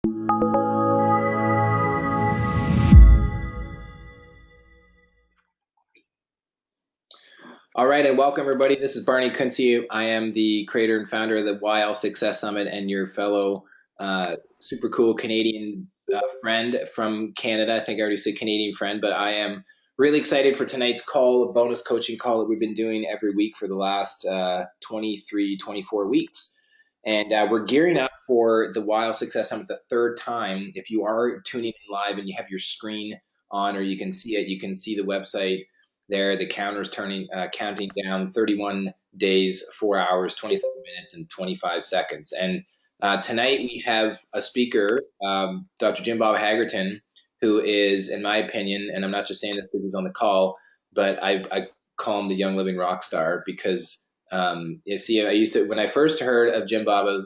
All right, and welcome everybody. This is Barney Kuntze. I am the creator and founder of the YLSS Summit and your fellow super cool Canadian friend from Canada. I think I already said Canadian friend, but I am really excited for tonight's call, a bonus coaching call that we've been doing every week for the last 23, 24 weeks. And we're gearing up for the YLSS Summit the third time. If you are tuning in live and you have your screen on or you can see it, you can see the website there. The counter's counting down 31 days, 4 hours, 27 minutes, and 25 seconds. And tonight we have a speaker, Dr. Jim Bob Haggerton, who is, in my opinion, and I'm not just saying this because he's on the call, but I call him the young living rock star because you see, when I first heard of Jim Bob,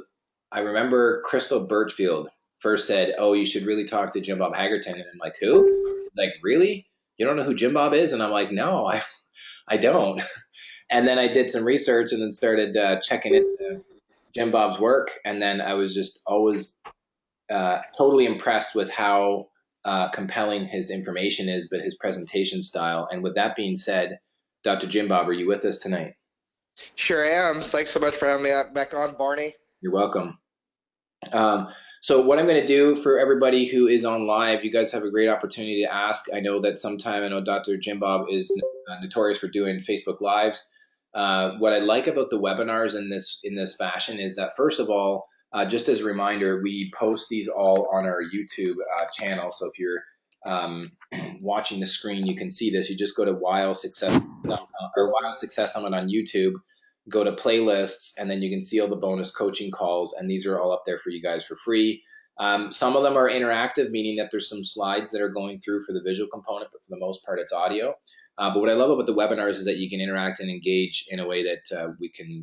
I remember Crystal Birchfield first said, "Oh, you should really talk to Jim Bob Haggerton," and I'm like, "Who? Like, really? You don't know who Jim Bob is?" And I'm like, "No, I don't." And then I did some research and then started checking into Jim Bob's work, and then I was just always totally impressed with how compelling his information is, but his presentation style. And with that being said, Dr. Jim Bob, are you with us tonight? Sure am. Thanks so much for having me back on, Barney. You're welcome. So what I'm going to do for everybody who is on live, you guys have a great opportunity to ask. I know that I know Dr. Jim Bob is notorious for doing Facebook Lives. What I like about the webinars in this fashion is that, first of all, just as a reminder, we post these all on our YouTube channel. So if you're watching the screen, you can see this. You just go to YLSS Summit on YouTube, go to playlists, and then you can see all the bonus coaching calls, and these are all up there for you guys for free. Some of them are interactive, meaning that there's some slides that are going through for the visual component, but for the most part, it's audio. But what I love about the webinars is that you can interact and engage in a way that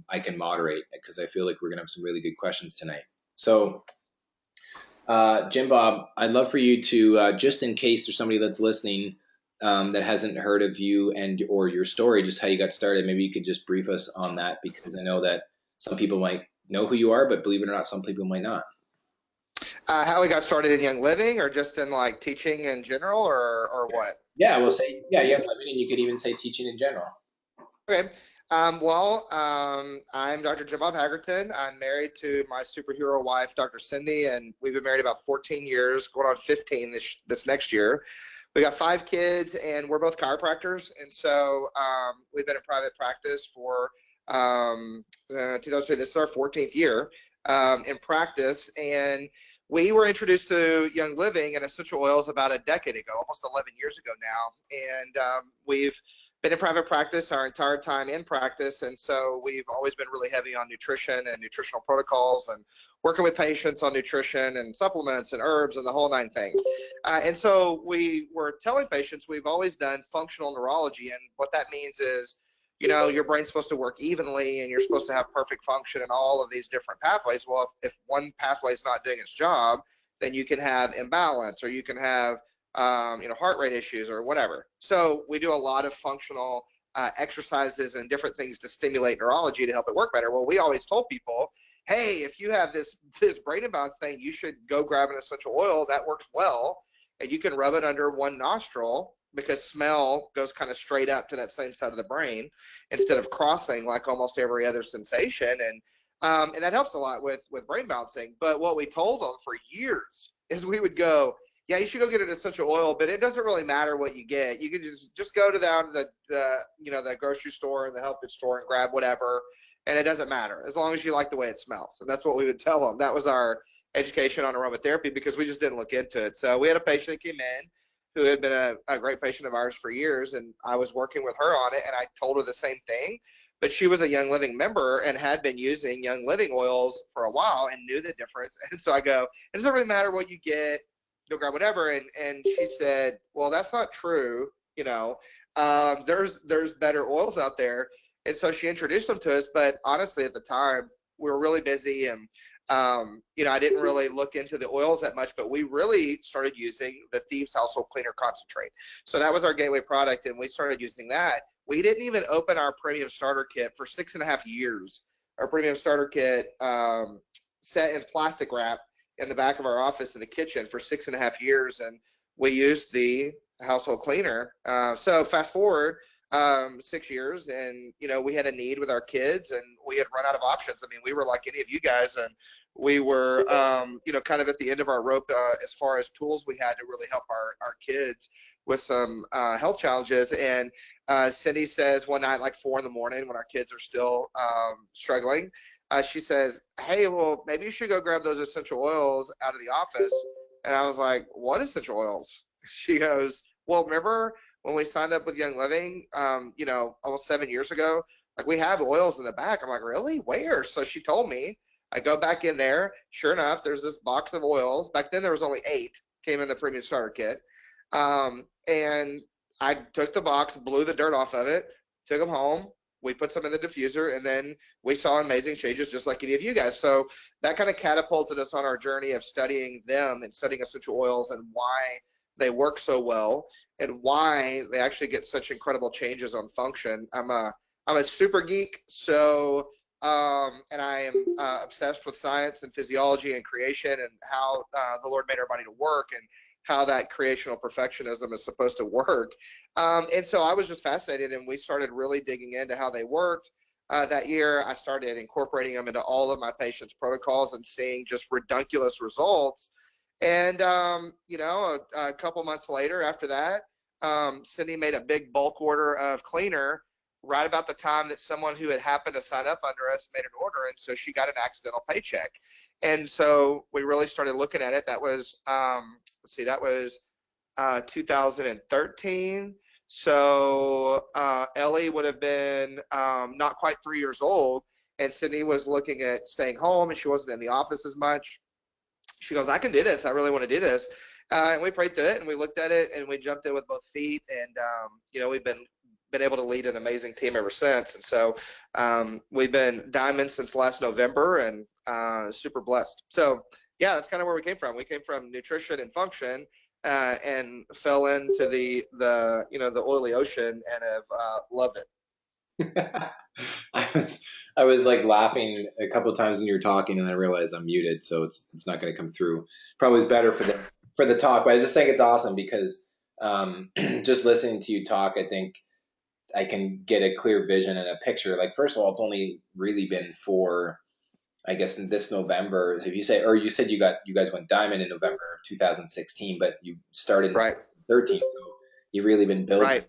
I can moderate, because I feel like we're gonna have some really good questions tonight. So, Jim Bob, I'd love for you to, just in case there's somebody that's listening that hasn't heard of you or your story, just how you got started, maybe you could just brief us on that, because I know that some people might know who you are, but believe it or not, some people might not. How we got started in Young Living, or just in like teaching in general, or what? Yeah, we'll say, yeah, Young Living, and you could even say teaching in general. Okay. I'm Dr. Jim Bob Haggerton. I'm married to my superhero wife, Dr. Cindy, and we've been married about 14 years, going on 15 this next year. We got 5 kids, and we're both chiropractors, and so we've been in private practice for 2003. This is our 14th year in practice, and we were introduced to Young Living and essential oils about a decade ago, almost 11 years ago now, and we've been in private practice our entire time in practice, and so we've always been really heavy on nutrition and nutritional protocols and working with patients on nutrition and supplements and herbs and the whole 9 things. And so we were telling patients we've always done functional neurology, and what that means is, you know, your brain's supposed to work evenly and you're supposed to have perfect function in all of these different pathways. Well, if one pathway is not doing its job, then you can have imbalance, or you can have heart rate issues or whatever. So we do a lot of functional exercises and different things to stimulate neurology to help it work better. Well, we always told people, hey, if you have this brain imbalance thing, you should go grab an essential oil that works well, and you can rub it under one nostril, because smell goes kind of straight up to that same side of the brain instead of crossing like almost every other sensation. And that helps a lot with brain bouncing. But what we told them for years is we would go, yeah, you should go get an essential oil, but it doesn't really matter what you get. You can just go to the grocery store and the health food store and grab whatever, and it doesn't matter as long as you like the way it smells. And that's what we would tell them. That was our education on aromatherapy, because we just didn't look into it. So we had a patient that came in who had been a great patient of ours for years, and I was working with her on it, and I told her the same thing. But she was a Young Living member and had been using Young Living oils for a while and knew the difference. And so I go, it doesn't really matter what you get, you'll grab whatever. And she said, well, that's not true. There's better oils out there. And so she introduced them to us. But honestly, at the time, we were really busy, and I didn't really look into the oils that much, but we really started using the Thieves Household Cleaner Concentrate. So that was our gateway product, and we started using that. We didn't even open our premium starter kit for 6.5 years. Our premium starter kit set in plastic wrap in the back of our office in the kitchen for 6.5 years, and we used the household cleaner. So fast forward 6 years, and we had a need with our kids, and we had run out of options. I mean, we were like any of you guys, and we were kind of at the end of our rope as far as tools we had to really help our kids with some health challenges. And Cindy says one night, like 4 in the morning, when our kids are still struggling, she says, "Hey, well, maybe you should go grab those essential oils out of the office." And I was like, "What essential oils?" She goes, "Well, remember when we signed up with Young Living, almost 7 years ago? Like, we have oils in the back." I'm like, "Really? Where?" So she told me. I go back in there. Sure enough, there's this box of oils. Back then, there was only 8. Came in the premium starter kit. And I took the box, blew the dirt off of it, took them home. We put some in the diffuser, and then we saw amazing changes just like any of you guys. So that kind of catapulted us on our journey of studying them and studying essential oils and why they work so well and why they actually get such incredible changes on function. I'm a super geek, so and I am obsessed with science and physiology and creation and how the Lord made our body to work and how that creational perfectionism is supposed to work. And so I was just fascinated, and we started really digging into how they worked. That year, I started incorporating them into all of my patients' protocols and seeing just redunculous results. And, a couple months later after that, Cindy made a big bulk order of cleaner right about the time that someone who had happened to sign up under us made an order. And so she got an accidental paycheck. And so we really started looking at it. That was, that was 2013. So Ellie would have been not quite 3 years old, and Sydney was looking at staying home, and she wasn't in the office as much. She goes, "I can do this. I really want to do this." And we prayed through it, and we looked at it, and we jumped in with both feet. And we've been able to lead an amazing team ever since. And so we've been diamonds since last November, and super blessed. So yeah, that's kind of where we came from. We came from nutrition and function, and fell into the oily ocean and have loved it. I was like laughing a couple of times when you were talking, and I realized I'm muted, so it's not going to come through. Probably is better for the talk, but I just think it's awesome because just listening to you talk, I think I can get a clear vision and a picture. Like, first of all, it's only really been for, I guess, in this November. If you say, or you said you guys went diamond in November of 2016, but you started in Right. 2013, so you've really been building Right.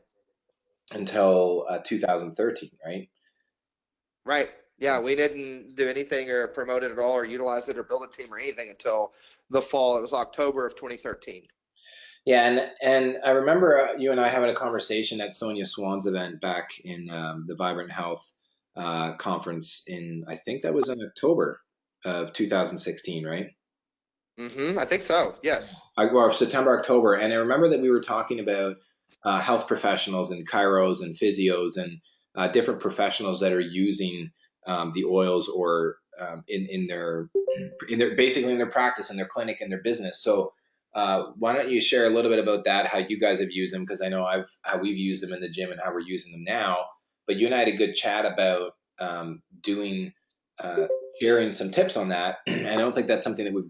until 2013, right? Right. Yeah, we didn't do anything or promote it at all or utilize it or build a team or anything until the fall. It was October of 2013. Yeah, and I remember you and I having a conversation at Sonia Swan's event back in the Vibrant Health conference in, I think that was in October of 2016, right? I think so. Yes. Or September, October. And I remember that we were talking about health professionals and chiros and physios and different professionals that are using the oils or in their basically in their practice, in their clinic, in their business. So why don't you share a little bit about that, how you guys have used them? Because I know how we've used them in the gym and how we're using them now. But you and I had a good chat about sharing some tips on that. And I don't think that's something that we've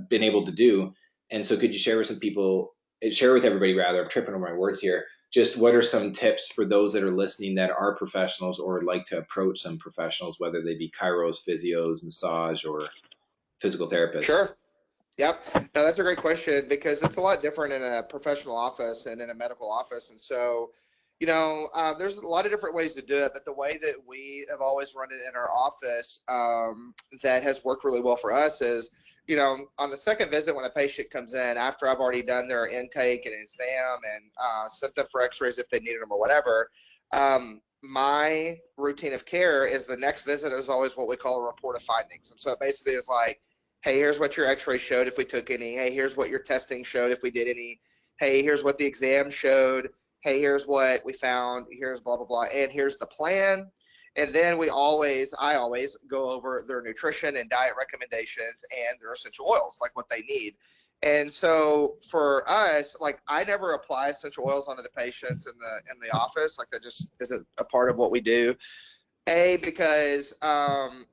been able to do. And so could you share with everybody rather, I'm tripping over my words here, just what are some tips for those that are listening that are professionals or would like to approach some professionals, whether they be chiros, physios, massage, or physical therapists? Sure. Yep. No, that's a great question because it's a lot different in a professional office and in a medical office. And so, there's a lot of different ways to do it, but the way that we have always run it in our office that has worked really well for us is, on the second visit when a patient comes in, after I've already done their intake and exam and sent them for x-rays if they needed them or whatever, my routine of care is the next visit is always what we call a report of findings. And so it basically is like, hey, here's what your x-ray showed if we took any. Hey, here's what your testing showed if we did any. Hey, here's what the exam showed. Hey, here's what we found. Here's blah, blah, blah. And here's the plan. And then I always go over their nutrition and diet recommendations and their essential oils, like what they need. And so for us, like I never apply essential oils onto the patients in the office. Like that just isn't a part of what we do. Because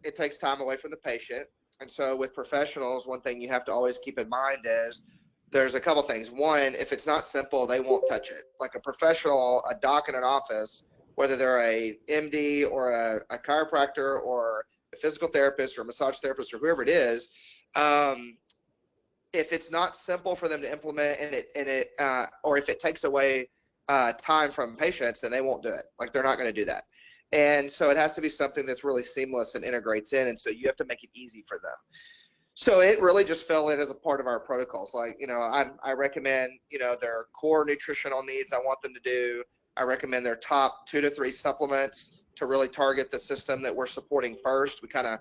it takes time away from the patient. And so with professionals, one thing you have to always keep in mind is there's a couple things. One, if it's not simple, they won't touch it. Like a professional, a doc in an office, whether they're a MD or a chiropractor or a physical therapist or a massage therapist or whoever it is, if it's not simple for them to implement or if it takes away time from patients, then they won't do it. Like they're not going to do that. And so it has to be something that's really seamless and integrates in. And so you have to make it easy for them. So it really just fell in as a part of our protocols. Like, I recommend, their core nutritional needs I want them to do. I recommend their top 2 to 3 supplements to really target the system that we're supporting first. We kind of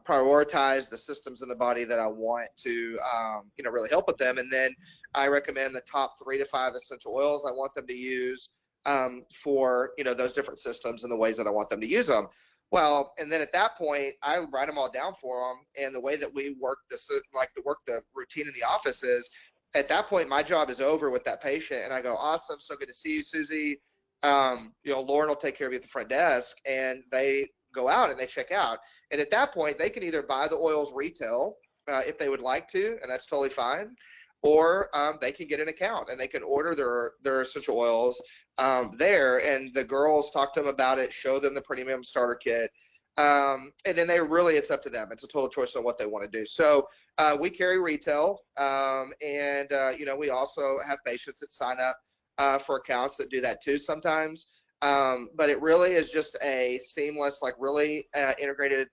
prioritize the systems in the body that I want to, really help with them. And then I recommend the top 3 to 5 essential oils I want them to use for, those different systems and the ways that I want them to use them. Well, and then at that point, I write them all down for them. And the way that we work the routine in the office is, at that point, my job is over with that patient. And I go, awesome, so good to see you, Susie. Lauren will take care of you at the front desk. And they go out and they check out. And at that point, they can either buy the oils retail if they would like to, and that's totally fine. Or they can get an account and they can order their essential oils there, and the girls talk to them about it, show them the premium starter kit, and then it's up to them. It's a total choice on what they want to do. So we carry retail, and we also have patients that sign up for accounts that do that too sometimes. But it really is just a seamless, really integrated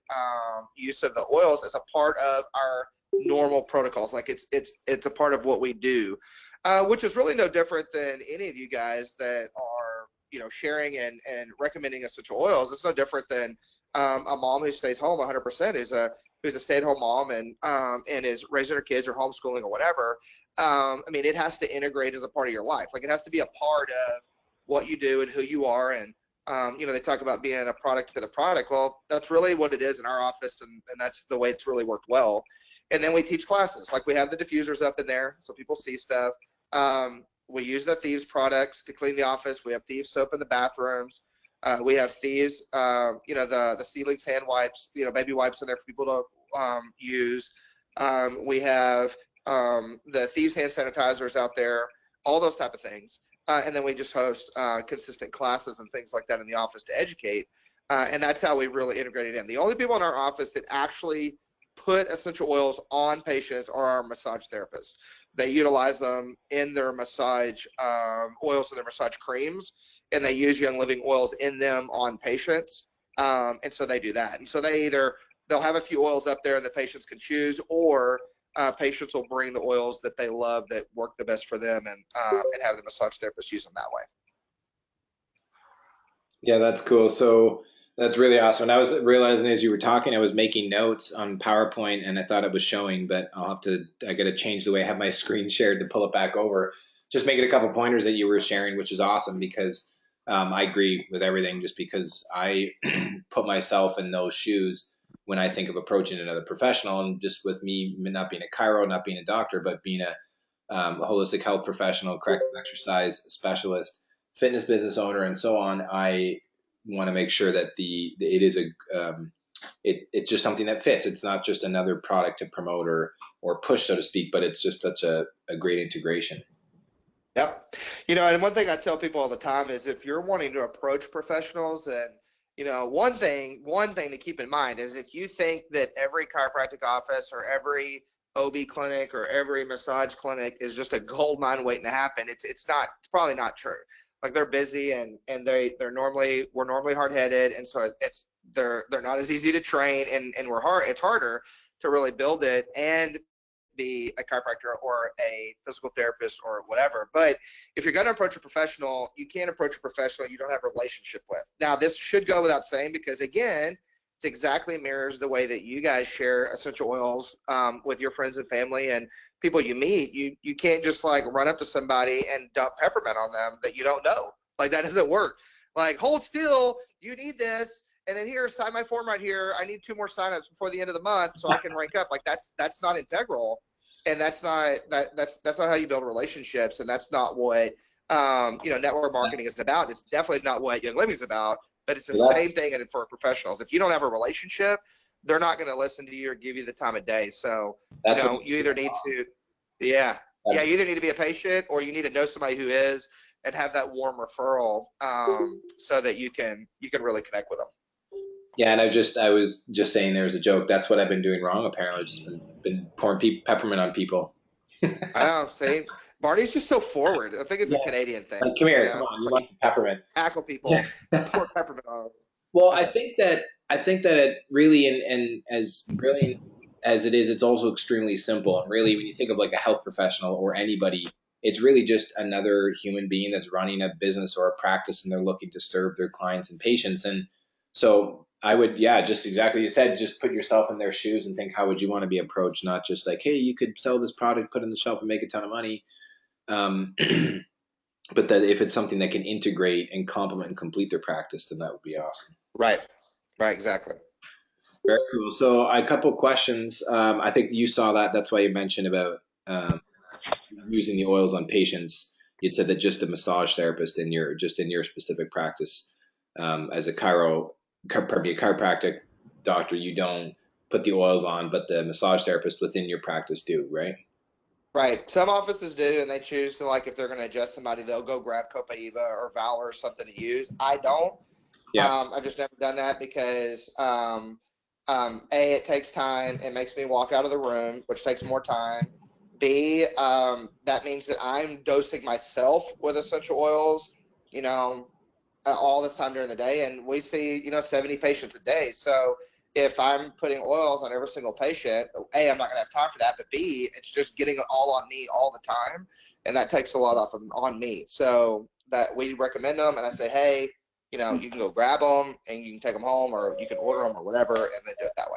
use of the oils as a part of our normal protocols. Like it's a part of what we do, which is really no different than any of you guys that are sharing and recommending essential oils. It's no different than a mom who stays home 100%, who's a stay-at-home mom and is raising her kids or homeschooling or whatever. It has to integrate as a part of your life. Like it has to be a part of what you do and who you are. And they talk about being a product to the product. Well, that's really what it is in our office, and that's the way it's really worked well. And then we teach classes. Like we have the diffusers up in there so people see stuff. We use the Thieves products to clean the office. We have Thieves soap in the bathrooms. We have Thieves, the Sealings hand wipes, baby wipes in there for people to use. We have the Thieves hand sanitizers out there, all those type of things. And then we just host consistent classes and things like that in the office to educate. And that's how we really integrate it in. The only people in our office that actually put essential oils on patients are our massage therapists. They utilize them in their massage oils and their massage creams, and they use Young Living oils in them on patients. And so they do that. And so they'll have a few oils up there and the patients can choose, or patients will bring the oils that they love that work the best for them, and have the massage therapist use them that way. Yeah, that's cool. So that's really awesome. And I was realizing as you were talking, I was making notes on PowerPoint and I thought it was showing, but I got to change the way I have my screen shared to pull it back over. Just making a couple pointers that you were sharing, which is awesome because I agree with everything, just because I put myself in those shoes when I think of approaching another professional. And just with me not being a chiro, not being a doctor, but being a holistic health professional, corrective exercise specialist, fitness business owner, and so on, I want to make sure that it is it's just something that fits. It's not just another product to promote or push, so to speak, but it's just such a great integration. Yep. And one thing I tell people all the time is, if you're wanting to approach professionals, and one thing to keep in mind is, if you think that every chiropractic office or every OB clinic or every massage clinic is just a gold mine waiting to happen, it's probably not true. Like they're busy and we're normally hard-headed, and so they're not as easy to train, and it's harder to really build it and be a chiropractor or a physical therapist or whatever. But if you're going to approach a professional, you can't approach a professional you don't have a relationship with. Now, this should go without saying, because again, it's exactly mirrors the way that you guys share essential oils with your friends and family and people you meet. You can't just run up to somebody and dump peppermint on them that you don't know. Like, that doesn't work. Like, hold still, you need this, and then here, sign my form right here. I need 2 more signups before the end of the month so I can rank up. Like, that's not integral, and that's not how you build relationships, and that's not what network marketing is about. It's definitely not what Young Living is about, but it's the same thing for professionals. If you don't have a relationship, they're not going to listen to you or give you the time of day. So, That's you either need to, yeah, you either need to be a patient or you need to know somebody who is and have that warm referral, so that you can really connect with them. Yeah, and I was just saying there was a joke. That's what I've been doing wrong. Apparently, I've just been pouring peppermint on people. I know. See, Barney's just so forward. I think it's a Yeah, Canadian thing. like come here, come on, Just you like want the peppermint? tackle people, Yeah. pour peppermint on Well, them. I think that it really and as brilliant as it is, it's also extremely simple. And really, when you think of like a health professional or anybody, it's really just another human being that's running a business or a practice, and they're looking to serve their clients and patients. And so I would, yeah, just exactly you said, just put yourself in their shoes and think, how would you want to be approached? Not just like, hey, you could sell this product, put it on the shelf, and make a ton of money. Um, but that if it's something that can integrate and complement and complete their practice, then that would be awesome. Right. Right. Exactly. Very cool. So a couple questions. I think you saw that. That's why you mentioned about using the oils on patients. You'd said that just a massage therapist in your specific practice, as a chiropractic doctor, you don't put the oils on, but the massage therapist within your practice do, right? Right. Some offices do, and they choose to, like, if they're going to adjust somebody, they'll go grab Copaiba or Valor or something to use. I don't. Yeah. I've just never done that because, A, it takes time. It makes me walk out of the room, which takes more time. B, that means that I'm dosing myself with essential oils, you know, all this time during the day. And we see, 70 patients a day. So if I'm putting oils on every single patient, A, I'm not going to have time for that. But B, it's just getting it all on me all the time. And that takes a lot off on me. So that we recommend them. And I say, hey, you can go grab them and you can take them home, or you can order them or whatever, and then do it that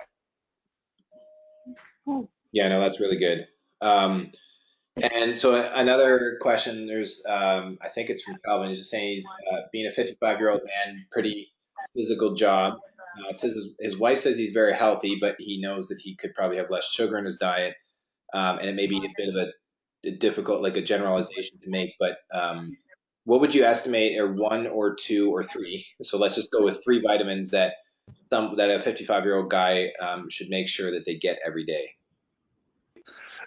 way. Yeah, no, that's really good. And so another question, there's, I think it's from Calvin, he's just saying he's being a 55-year-old man, pretty physical job. It says his wife says he's very healthy, but he knows that he could probably have less sugar in his diet, and it may be a bit of a difficult, like a generalization to make. But what would you estimate are one or two or three? So let's just go with three vitamins that a 55-year-old guy should make sure that they get every day.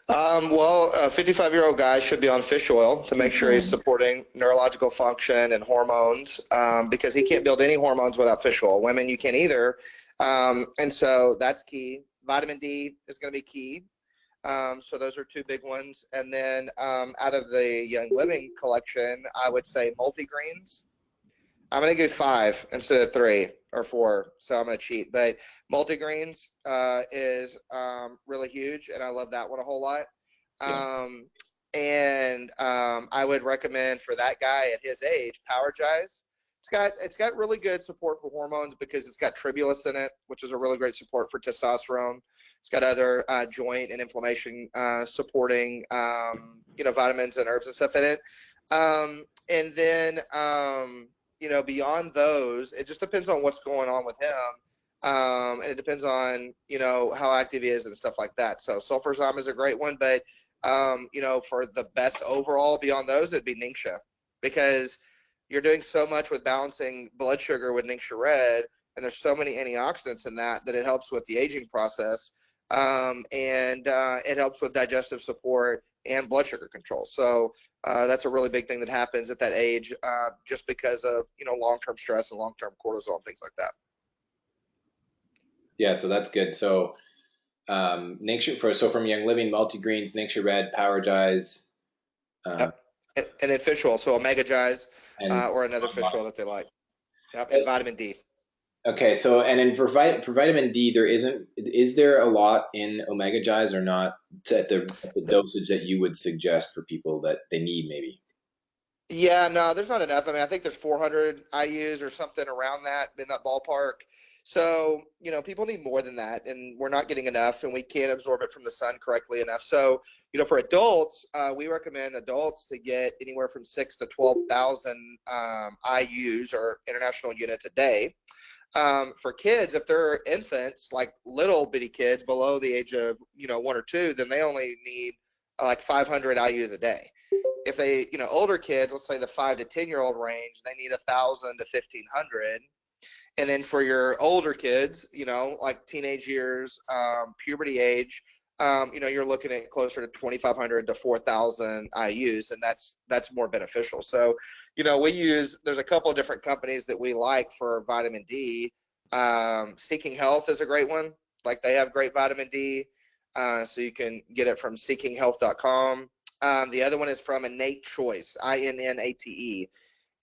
Well, a 55-year-old guy should be on fish oil to make sure he's supporting neurological function and hormones, because he can't build any hormones without fish oil. Women, you can't either. And so that's key. Vitamin D is going to be key. So those are two big ones. And then out of the Young Living collection, I would say multigreens. I'm going to give 5 instead of 3 or 4, so I'm going to cheat. But multigreens is really huge, and I love that one a whole lot. And I would recommend for that guy at his age, Powergize. It's got really good support for hormones because it's got tribulus in it, which is a really great support for testosterone. It's got other joint and inflammation supporting vitamins and herbs and stuff in it. And then beyond those, it just depends on what's going on with him. And it depends on, how active he is and stuff like that. So sulfurzyme is a great one, but, for the best overall beyond those, it'd be Ningxia, because you're doing so much with balancing blood sugar with Ningxia Red, and there's so many antioxidants in that it helps with the aging process. And it helps with digestive support and blood sugar control. So that's a really big thing that happens at that age, just because of long-term stress and long-term cortisol and things like that. Yeah, so that's good. So from Young Living, multigreens, Ningxia Red, Powergize, Yep. And then fish oil, so Omega Gize, or another fish oil that they like. Yep. And vitamin D. Okay, so and then for vitamin D, is there a lot in Omega Gize or not at the dosage that you would suggest for people that they need maybe? Yeah, no, there's not enough. I mean, I think there's 400 IUs or something around that, in that ballpark. So, people need more than that, and we're not getting enough, and we can't absorb it from the sun correctly enough. So, for adults, we recommend adults to get anywhere from 6 to 12,000 IUs, or international units, a day. For kids, if they're infants, like little bitty kids below the age of 1 or 2, then they only need like 500 IUs a day. If they older kids, let's say the 5 to 10-year-old range, they need 1,000 to 1,500. And then for your older kids, like teenage years, puberty age, you're looking at closer to 2,500 to 4,000 IUs, and that's more beneficial. So, there's a couple of different companies that we like for vitamin D. Seeking Health is a great one. Like they have great vitamin D, so you can get it from seekinghealth.com. The other one is from Innate Choice, INNATE,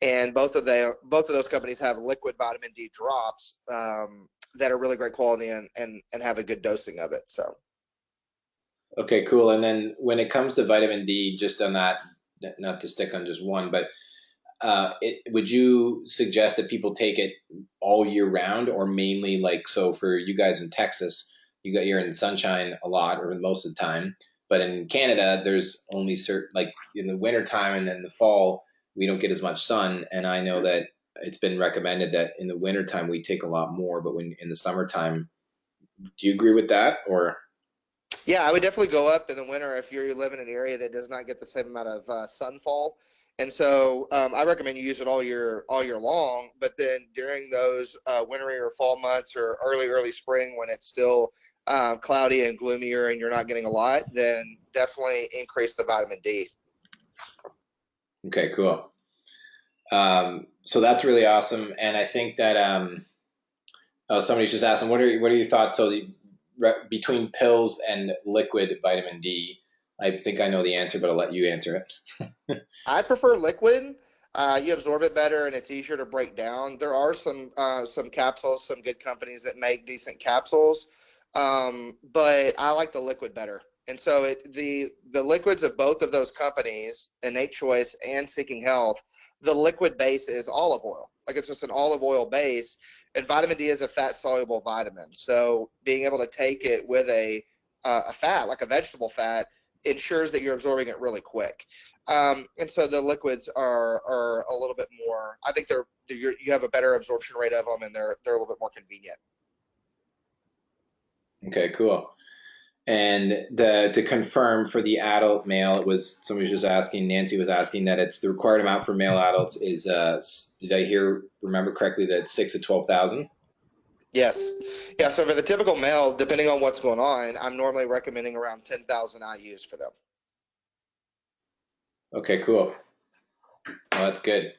and both of those companies have liquid vitamin D drops that are really great quality and have a good dosing of it. So. Okay, cool. And then when it comes to vitamin D, just on that, not to stick on just one, but would you suggest that people take it all year round, or mainly like, so for you guys in Texas, you're in sunshine a lot or most of the time, but in Canada, there's only certain, like in the wintertime and in the fall, we don't get as much sun. And I know that it's been recommended that in the wintertime we take a lot more, but when in the summertime, do you agree with that or? Yeah, I would definitely go up in the winter if you live in an area that does not get the same amount of sunfall. And so I recommend you use it all year long. But then during those wintry or fall months or early spring when it's still cloudy and gloomier and you're not getting a lot, then definitely increase the vitamin D. Okay, cool. So that's really awesome. And I think that oh, somebody's just asking, what are your thoughts? So between pills and liquid vitamin D, I think I know the answer, but I'll let you answer it. I prefer liquid. You absorb it better and it's easier to break down. There are some capsules, some good companies that make decent capsules, but I like the liquid better. And so the liquids of both of those companies, Innate Choice and Seeking Health, the liquid base is olive oil. Like it's just an olive oil base, and vitamin D is a fat soluble vitamin. So being able to take it with a fat, like a vegetable fat, ensures that you're absorbing it really quick. And so the liquids are a little bit more. I think you have a better absorption rate of them, and they're a little bit more convenient. Okay, cool. And to confirm for the adult male, it was somebody was just asking, Nancy was asking that it's the required amount for male adults is did I remember correctly that it's 6 to 12,000? Yes. Yeah. So for the typical male, depending on what's going on, I'm normally recommending around 10,000 IUs for them. Okay, cool. Well, that's good.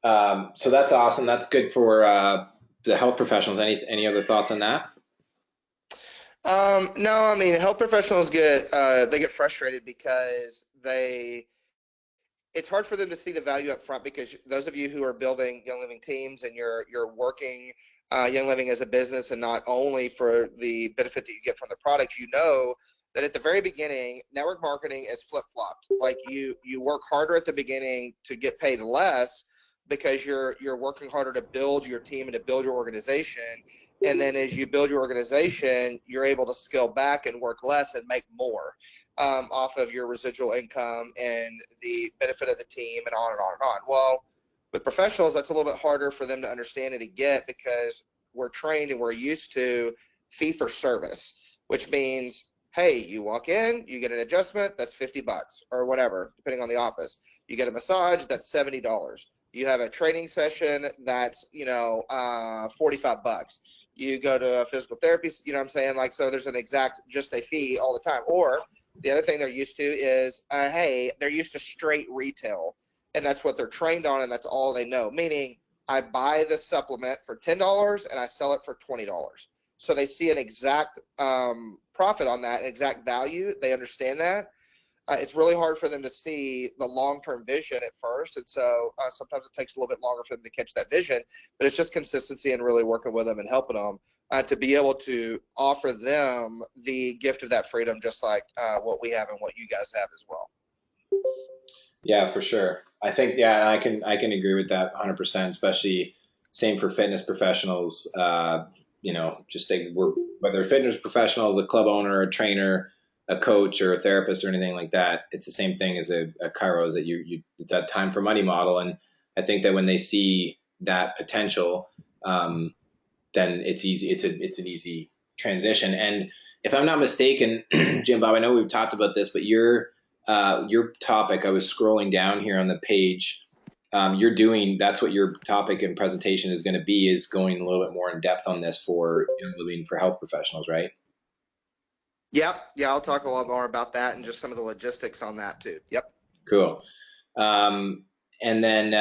So that's awesome. That's good for the health professionals. Any other thoughts on that? No, I mean, health professionals get frustrated because it's hard for them to see the value up front, because those of you who are building Young Living teams and you're working Young Living as a business, and not only for the benefit that you get from the product, that at the very beginning, network marketing is flip-flopped. Like you work harder at the beginning to get paid less because you're working harder to build your team and to build your organization. And then as you build your organization, you're able to scale back and work less and make more off of your residual income and the benefit of the team, and on and on and on. Well, with professionals, that's a little bit harder for them to understand and to get, because we're trained and we're used to fee for service, which means, hey, you walk in, you get an adjustment, that's $50 or whatever, depending on the office. You get a massage, that's $70. You have a training session, that's $45. You go to a physical therapy, you know what I'm saying? Like, so there's just a fee all the time. Or the other thing they're used to is, hey, they're used to straight retail, and that's what they're trained on, and that's all they know. Meaning, I buy the supplement for $10 and I sell it for $20. So they see an exact profit on that, an exact value. They understand that. It's really hard for them to see the long-term vision at first, and so sometimes it takes a little bit longer for them to catch that vision. But it's just consistency and really working with them and helping them to be able to offer them the gift of that freedom, just like what we have and what you guys have as well. Yeah, for sure. I think, yeah, I can agree with that 100%, especially same for fitness professionals. Just whether fitness professionals, a club owner, a trainer, a coach, or a therapist, or anything like that, it's the same thing as a chiro, is that it's that time for money model. And I think that when they see that potential, then it's easy. It's an easy transition. And if I'm not mistaken, Jim Bob, I know we've talked about this, but your topic, I was scrolling down here on the page, that's what your topic and presentation is going to be, is going a little bit more in depth on this for living for health professionals, right? Yep. Yeah, I'll talk a lot more about that and just some of the logistics on that too. Yep. Cool. Um, and then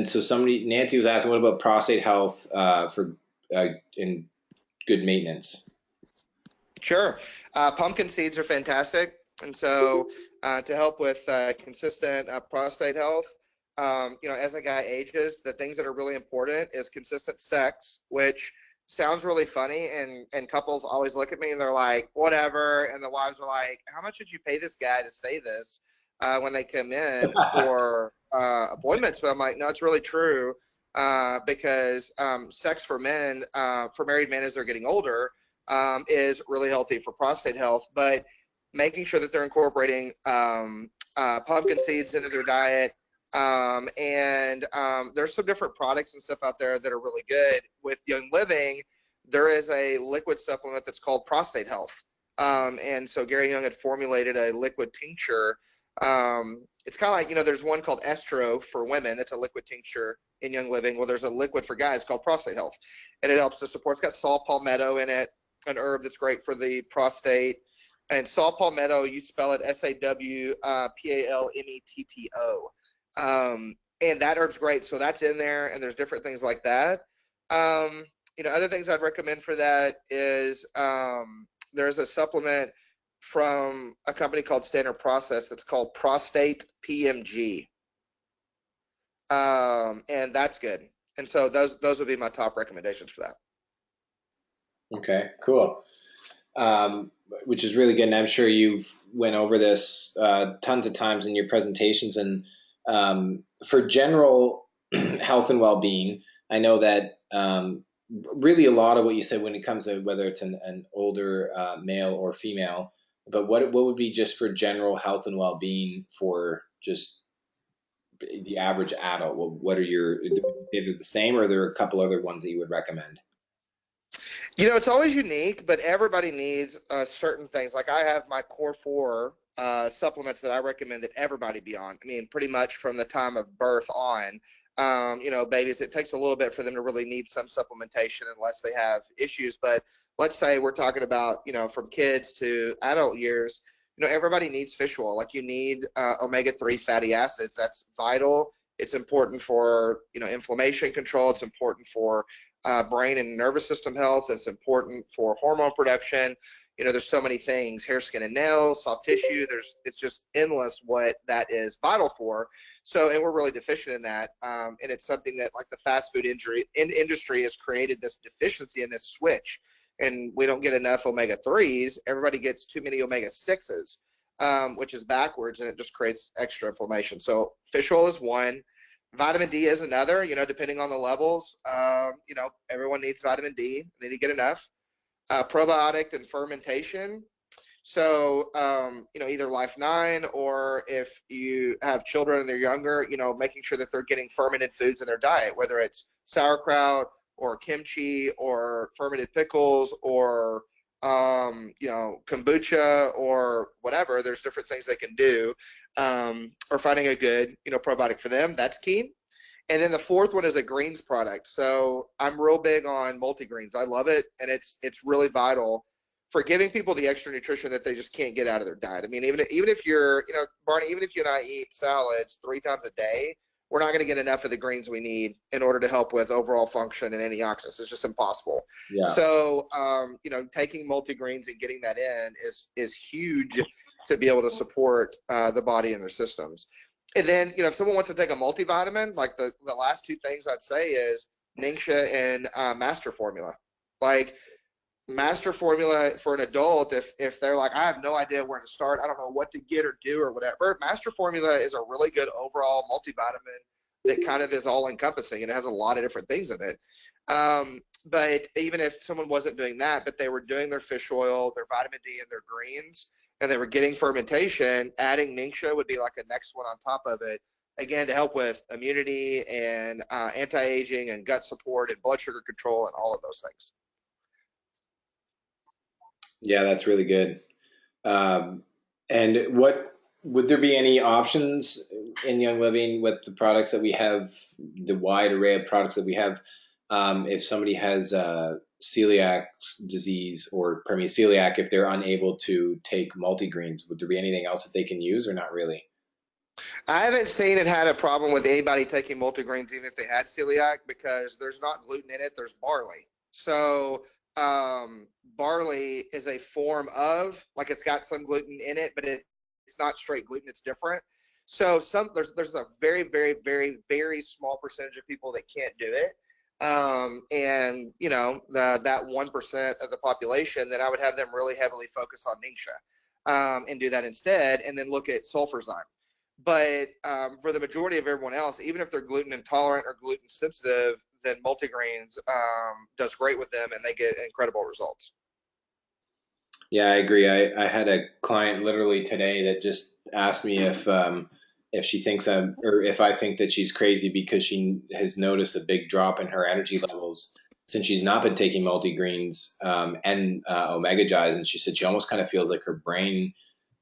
so Nancy was asking, what about prostate health for in good maintenance? Sure. Pumpkin seeds are fantastic. And so to help with consistent prostate health, as a guy ages, the things that are really important is consistent sex, which sounds really funny. And couples always look at me and they're like, whatever. And the wives are like, how much did you pay this guy to say this when they come in for appointments? But I'm like, no, it's really true because sex for men, for married men as they're getting older, is really healthy for prostate health, but making sure that they're incorporating pumpkin seeds into their diet. There's some different products and stuff out there that are really good. With Young Living, there is a liquid supplement that's called Prostate Health. And so Gary Young had formulated a liquid tincture. It's kind of like, there's one called Estro for women. It's a liquid tincture in Young Living. Well, there's a liquid for guys called Prostate Health. And it helps to support, it's got saw palmetto in it, an herb that's great for the prostate. And saw palmetto, you spell it SAWPALMETTO. And that herb's great. So that's in there, and there's different things like that. Other things I'd recommend for that is there's a supplement from a company called Standard Process that's called Prostate PMG. And that's good. And so those would be my top recommendations for that. Okay, cool. Which is really good. And I'm sure you've went over this tons of times in your presentations. And for general health and well-being, I know that really a lot of what you said when it comes to whether it's an older male or female, but what would be just for general health and well-being for just the average adult? What are either the same, or are there a couple other ones that you would recommend? It's always unique, but everybody needs certain things. Like I have my core four supplements that I recommend that everybody be on. I mean, pretty much from the time of birth on. Babies, it takes a little bit for them to really need some supplementation unless they have issues. But let's say we're talking about, from kids to adult years, everybody needs fish oil. Like you need omega-3 fatty acids. That's vital. It's important for, inflammation control. It's important for brain and nervous system health. It's important for hormone production. There's so many things, hair, skin, and nails, soft tissue. It's just endless what that is vital for. So, and we're really deficient in that. And it's something that like the fast food industry has created this deficiency in this switch. And we don't get enough omega-3s. Everybody gets too many omega-6s, which is backwards, and it just creates extra inflammation. So fish oil is one. Vitamin D is another, depending on the levels. Everyone needs vitamin D. They need to get enough. Probiotic and fermentation. So, either Life 9, or if you have children and they're younger, making sure that they're getting fermented foods in their diet, whether it's sauerkraut or kimchi or fermented pickles or, kombucha or whatever. There's different things they can do, or finding a good, probiotic for them. That's key. And then the fourth one is a greens product. So I'm real big on multigreens. I love it, and it's really vital for giving people the extra nutrition that they just can't get out of their diet. I mean, even if you're, Barney, even if you and I eat salads 3 times a day, we're not going to get enough of the greens we need in order to help with overall function and antioxidants. It's just impossible. Yeah. So, taking multigreens and getting that in is huge to be able to support the body and their systems. And then, if someone wants to take a multivitamin, like the last 2 things I'd say is Ningxia and Master Formula. Like Master Formula for an adult, if they're like, I have no idea where to start, I don't know what to get or do or whatever, Master Formula is a really good overall multivitamin that kind of is all encompassing, and it has a lot of different things in it. But even if someone wasn't doing that, but they were doing their fish oil, their vitamin D, and their greens, and they were getting fermentation, adding Ningxia would be like a next one on top of it, again, to help with immunity and anti-aging and gut support and blood sugar control and all of those things. Yeah, that's really good. And Would there be any options in Young Living with the products that we have, the wide array of products that we have, if somebody has celiac disease or, pardon me, celiac, if they're unable to take multigreens, would there be anything else that they can use or not really? I haven't seen it had a problem with anybody taking multigrains, even if they had celiac, because there's not gluten in it. There's barley. So barley is a form of, like, it's got some gluten in it, but it's not straight gluten. It's different. So there's a very, very, very, very small percentage of people that can't do it. And that 1% of the population, then I would have them really heavily focus on Ningxia, and do that instead, and then look at sulfurzyme. But for the majority of everyone else, even if they're gluten intolerant or gluten sensitive, then multigreens does great with them, and they get incredible results. Yeah, I agree. I had a client literally today that just asked me if she thinks or if I think that she's crazy because she has noticed a big drop in her energy levels since she's not been taking multigreens and omega Gi's, and she said she almost kind of feels like her brain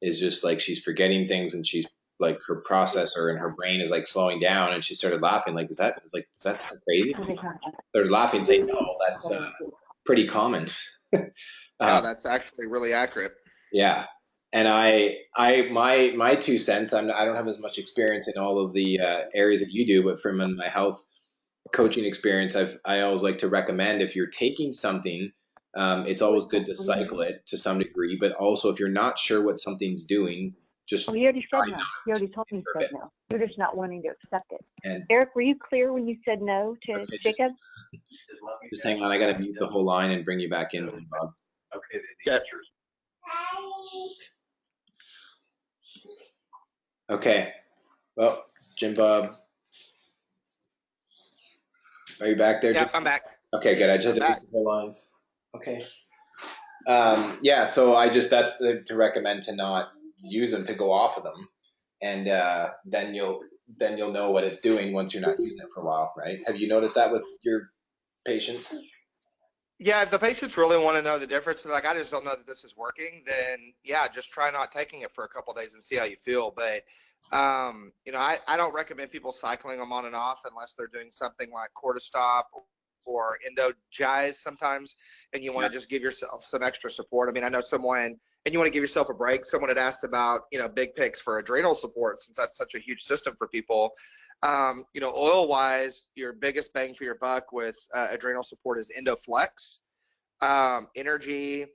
is just like she's forgetting things, and she's like her processor and her brain is like slowing down, and she started laughing is that so crazy? Started laughing, saying no, that's pretty common. Yeah, Um, that's actually really accurate. yeah. And my 2 cents, I don't have as much experience in all of the areas that you do, but from my health coaching experience, I always like to recommend if you're taking something, it's always good to cycle it to some degree, but also if you're not sure what something's doing, just Oh, you already try said no. not You already told me you for a said bit. no. You're just not wanting to accept it. And Eric, were you clear when you said no to okay, Jacob? just hang on, I gotta mute the whole line and bring you back in, Bob. Okay. Okay. Well, Jim Bob, are you back there, Jim? Yep, I'm back. Okay, good. I just I'm had to mute back. the whole lines. Okay. Yeah, so that's to recommend to not use them, to go off of them, and then you'll know what it's doing once you're not using it for a while, right? Have you noticed that with your patients? Yeah, if the patients really want to know the difference, like, I just don't know that this is working, then yeah, just try not taking it for a couple of days and see how you feel. But I don't recommend people cycling them on and off unless they're doing something like cortisol or endogize sometimes, and you want Yeah. to just give yourself some extra support. I mean, I know someone, and you want to give yourself a break. Someone had asked about, big picks for adrenal support, since that's such a huge system for people. Oil wise, your biggest bang for your buck with adrenal support is Endoflex, Energy,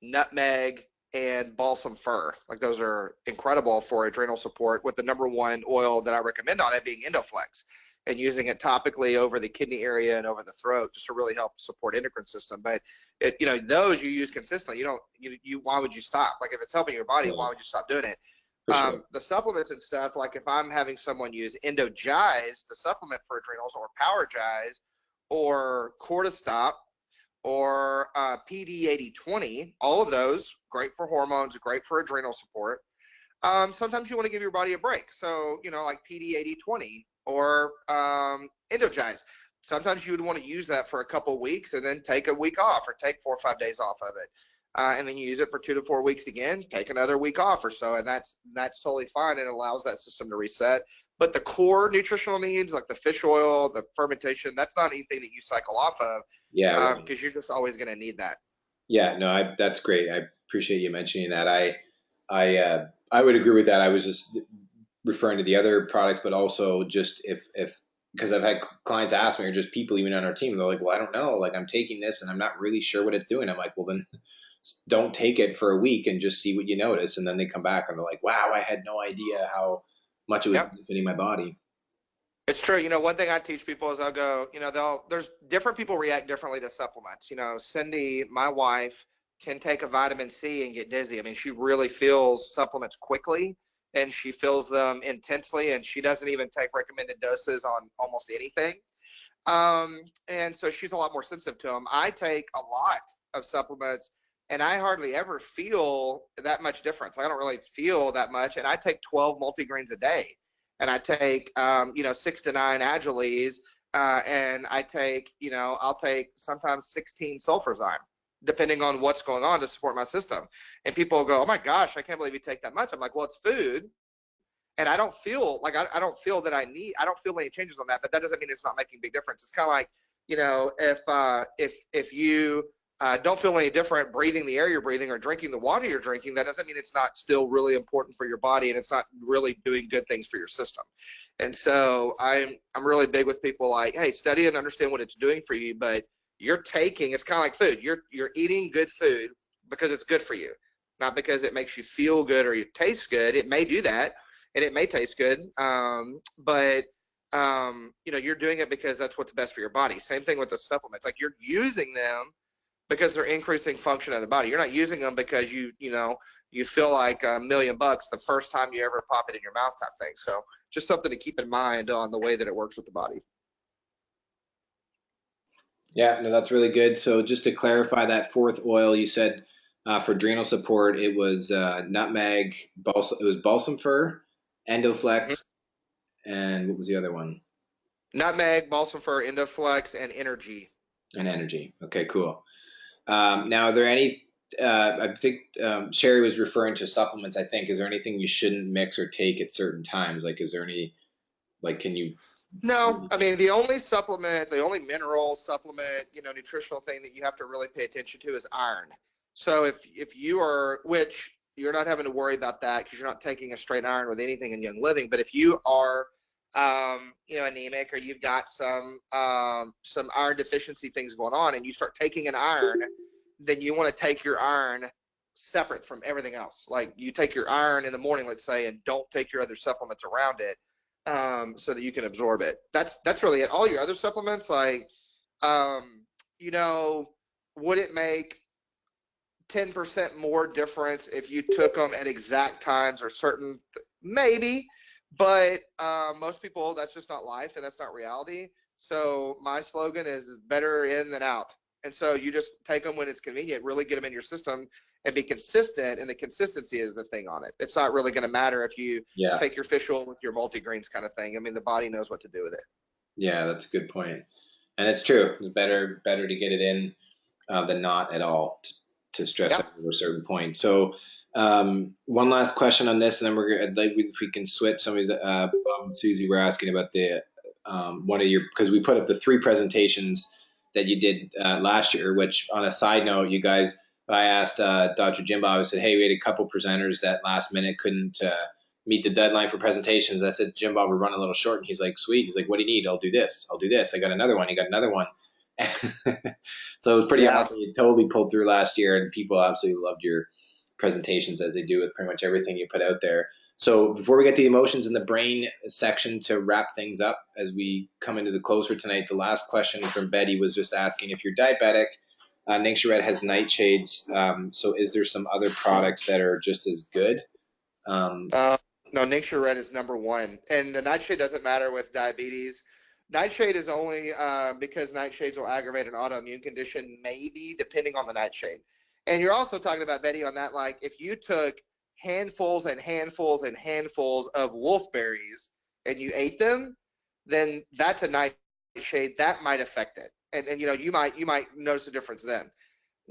Nutmeg, and Balsam Fir. Like, those are incredible for adrenal support, with the number one oil that I recommend on it being Endoflex, and using it topically over the kidney area and over the throat, just to really help support endocrine system. But those you use consistently. Why would you stop? Like, if it's helping your body, why would you stop doing it? For sure. The supplements and stuff, like if I'm having someone use Endogize, the supplement for adrenals, or Powergize, or Cortistop, or PD8020, all of those great for hormones, great for adrenal support. Sometimes you want to give your body a break, so like PD8020 or Endogize. Sometimes you would want to use that for a couple of weeks and then take a week off, or take 4 or 5 days off of it. And then you use it for 2 to 4 weeks again, take another week off or so, and that's totally fine, and allows that system to reset. But the core nutritional needs, like the fish oil, the fermentation, that's not anything that you cycle off of, Yeah, right. because you're just always going to need that. Yeah, no, that's great. I appreciate you mentioning that. I would agree with that. I was just referring to the other products, but also just if because I've had clients ask me, or just people even on our team, they're like, well, I don't know, like I'm taking this and I'm not really sure what it's doing. I'm like, well, then don't take it for a week and just see what you notice. And then they come back and they're like, wow, I had no idea how much it was Yep. benefiting my body. It's true. One thing I teach people is I'll go, there's different people react differently to supplements. Cindy, my wife, can take a vitamin C and get dizzy. I mean, she really feels supplements quickly, and she feels them intensely, and she doesn't even take recommended doses on almost anything. And so she's a lot more sensitive to them. I take a lot of supplements, and I hardly ever feel that much difference. I don't really feel that much, and I take 12 multigreens a day, and I take 6 to 9 Agiles, and I'll take sometimes 16 sulfurzyme, depending on what's going on, to support my system. And people go, oh my gosh, I can't believe you take that much. I'm like, well, it's food. And I don't feel like I don't feel that I don't feel any changes on that, but that doesn't mean it's not making a big difference. It's kind of like, if you don't feel any different breathing the air you're breathing or drinking the water you're drinking, that doesn't mean it's not still really important for your body and it's not really doing good things for your system. And so I'm really big with people like, hey, study and understand what it's doing for you, but it's kind of like food. You're eating good food because it's good for you, not because it makes you feel good or it tastes good. It may do that, and it may taste good, but you're doing it because that's what's best for your body. Same thing with the supplements. Like, you're using them because they're increasing function of the body. You're not using them because you feel like $1,000,000 the first time you ever pop it in your mouth type thing. So just something to keep in mind on the way that it works with the body. Yeah, no, that's really good. So just to clarify, that fourth oil you said for adrenal support, it was nutmeg, it was balsam fir, endoflex, and what was the other one? Nutmeg, balsam fir, endoflex, and energy. And energy. Okay, cool. Now, are there any? I think Sherry was referring to supplements. I think, is there anything you shouldn't mix or take at certain times? Like, is there any? Like, can you? No, I mean, the only mineral supplement, nutritional thing that you have to really pay attention to is iron. So if you are, which you're not having to worry about that because you're not taking a straight iron with anything in Young Living, but if you are, anemic or you've got some iron deficiency things going on and you start taking an iron, then you want to take your iron separate from everything else. Like, you take your iron in the morning, let's say, and don't take your other supplements around it. So that you can absorb it. That's really it. All your other supplements, like, would it make 10% more difference if you took them at exact times or certain? Maybe, but most people, that's just not life and that's not reality. So my slogan is better in than out. And so you just take them when it's convenient, really get them in your system and be consistent, and the consistency is the thing on it. It's not really going to matter if you take your fish oil with your multigreens kind of thing. I mean, the body knows what to do with it. Yeah, that's a good point. And it's true. It's better to get it in than not at all, to stress out over a certain point. So one last question on this, and then if we can switch. Somebody's Bob and Susie were asking about the one of your, because we put up the 3 presentations that you did last year, which, on a side note, you guys, I asked Dr. Jim Bob, I said, hey, we had a couple presenters that last minute couldn't meet the deadline for presentations. I said, Jim Bob, we're running a little short. And he's like, sweet. He's like, what do you need? I'll do this. I got another one. He got another one. So it was pretty awesome. You totally pulled through last year, and people absolutely loved your presentations, as they do with pretty much everything you put out there. So before we get to the emotions and the brain section, to wrap things up as we come into the close for tonight, the last question from Betty was just asking, if you're diabetic, Ningxia Red has nightshades. So is there some other products that are just as good? No, Ningxia Red is number one. And the nightshade doesn't matter with diabetes. Nightshade is only because nightshades will aggravate an autoimmune condition, maybe, depending on the nightshade. And you're also talking about, Betty, on that, like, if you took handfuls and handfuls and handfuls of wolfberries and you ate them, then that's a nightshade. That might affect it. And you might notice a difference then.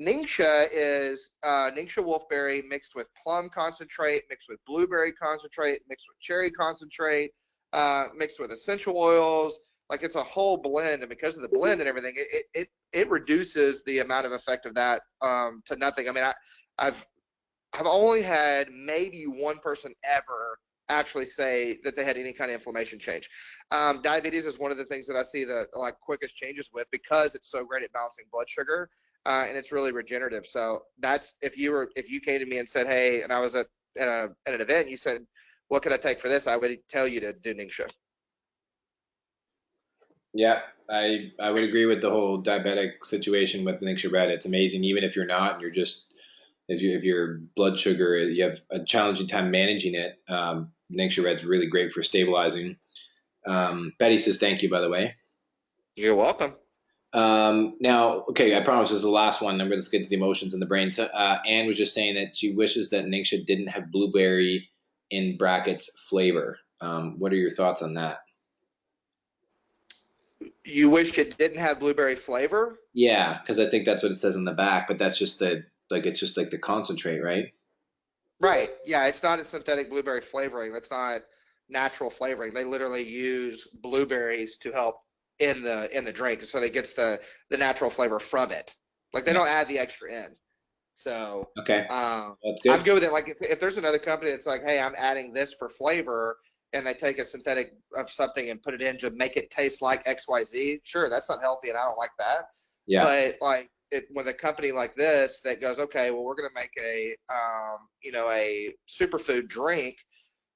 Ningxia is Ningxia wolfberry mixed with plum concentrate, mixed with blueberry concentrate, mixed with cherry concentrate, mixed with essential oils. Like, it's a whole blend, and because of the blend and everything, it reduces the amount of effect of that to nothing. I mean, I've only had maybe one person ever actually say that they had any kind of inflammation change. Diabetes is one of the things that I see the quickest changes with, because it's so great at balancing blood sugar, and it's really regenerative. So that's, if you came to me and said, hey, and I was at an event, you said, what could I take for this? I would tell you to do Ningxia. Yeah, I would agree with the whole diabetic situation with Ningxia Red. It's amazing, even if you're not, and you're just, if your blood sugar, you have a challenging time managing it. Ningxia Red's really great for stabilizing. Betty says thank you, by the way. You're welcome. Now, okay, I promise this is the last one. Let's get to the emotions and the brain. So, Anne was just saying that she wishes that Ningxia didn't have blueberry in brackets flavor. What are your thoughts on that? You wish it didn't have blueberry flavor? Yeah, because I think that's what it says on the back, but that's just it's just like the concentrate, right? Right. Yeah, it's not a synthetic blueberry flavoring. That's not natural flavoring. They literally use blueberries to help in the drink, so they gets the natural flavor from it. Like they don't add the extra in. So Okay, that's I'm good. good with it. Like if there's another company that's like, hey, I'm adding this for flavor, and they take a synthetic of something and put it in to make it taste like XYZ, sure, that's not healthy and I don't like that. Yeah. But like with a company like this that goes, okay, well, we're going to make a a superfood drink.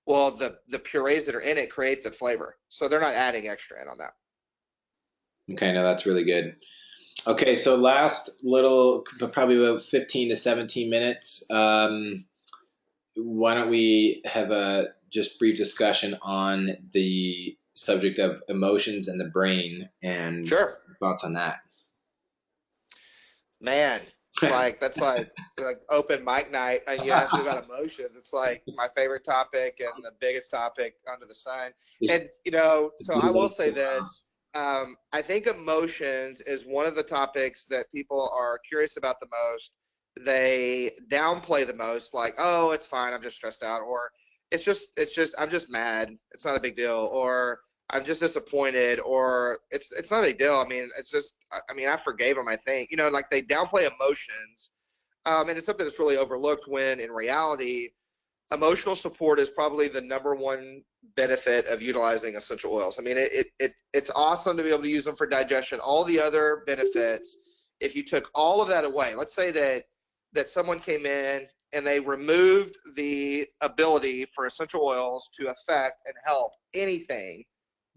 Well, the purees that are in it create the flavor, so they're not adding extra in on that. Okay, no, that's really good. Okay, so last little, probably about 15 to 17 minutes. Why don't we have a just brief discussion on the subject of emotions and the brain and Sure. thoughts on that? Man, like that's like open mic night, and you ask me about emotions. It's like my favorite topic and the biggest topic under the sun. And so I will say this. I think emotions is one of the topics that people are curious about the most. They downplay the most, like, oh, it's fine, I'm just stressed out, or it's just I'm just mad, it's not a big deal, or I'm just disappointed, or it's not a big deal. I mean, it's just, I mean, I forgave him, I think. Like they downplay emotions, and it's something that's really overlooked when in reality, emotional support is probably the number one benefit of utilizing essential oils. I mean, it's awesome to be able to use them for digestion, all the other benefits. If you took all of that away, let's say that someone came in and they removed the ability for essential oils to affect and help anything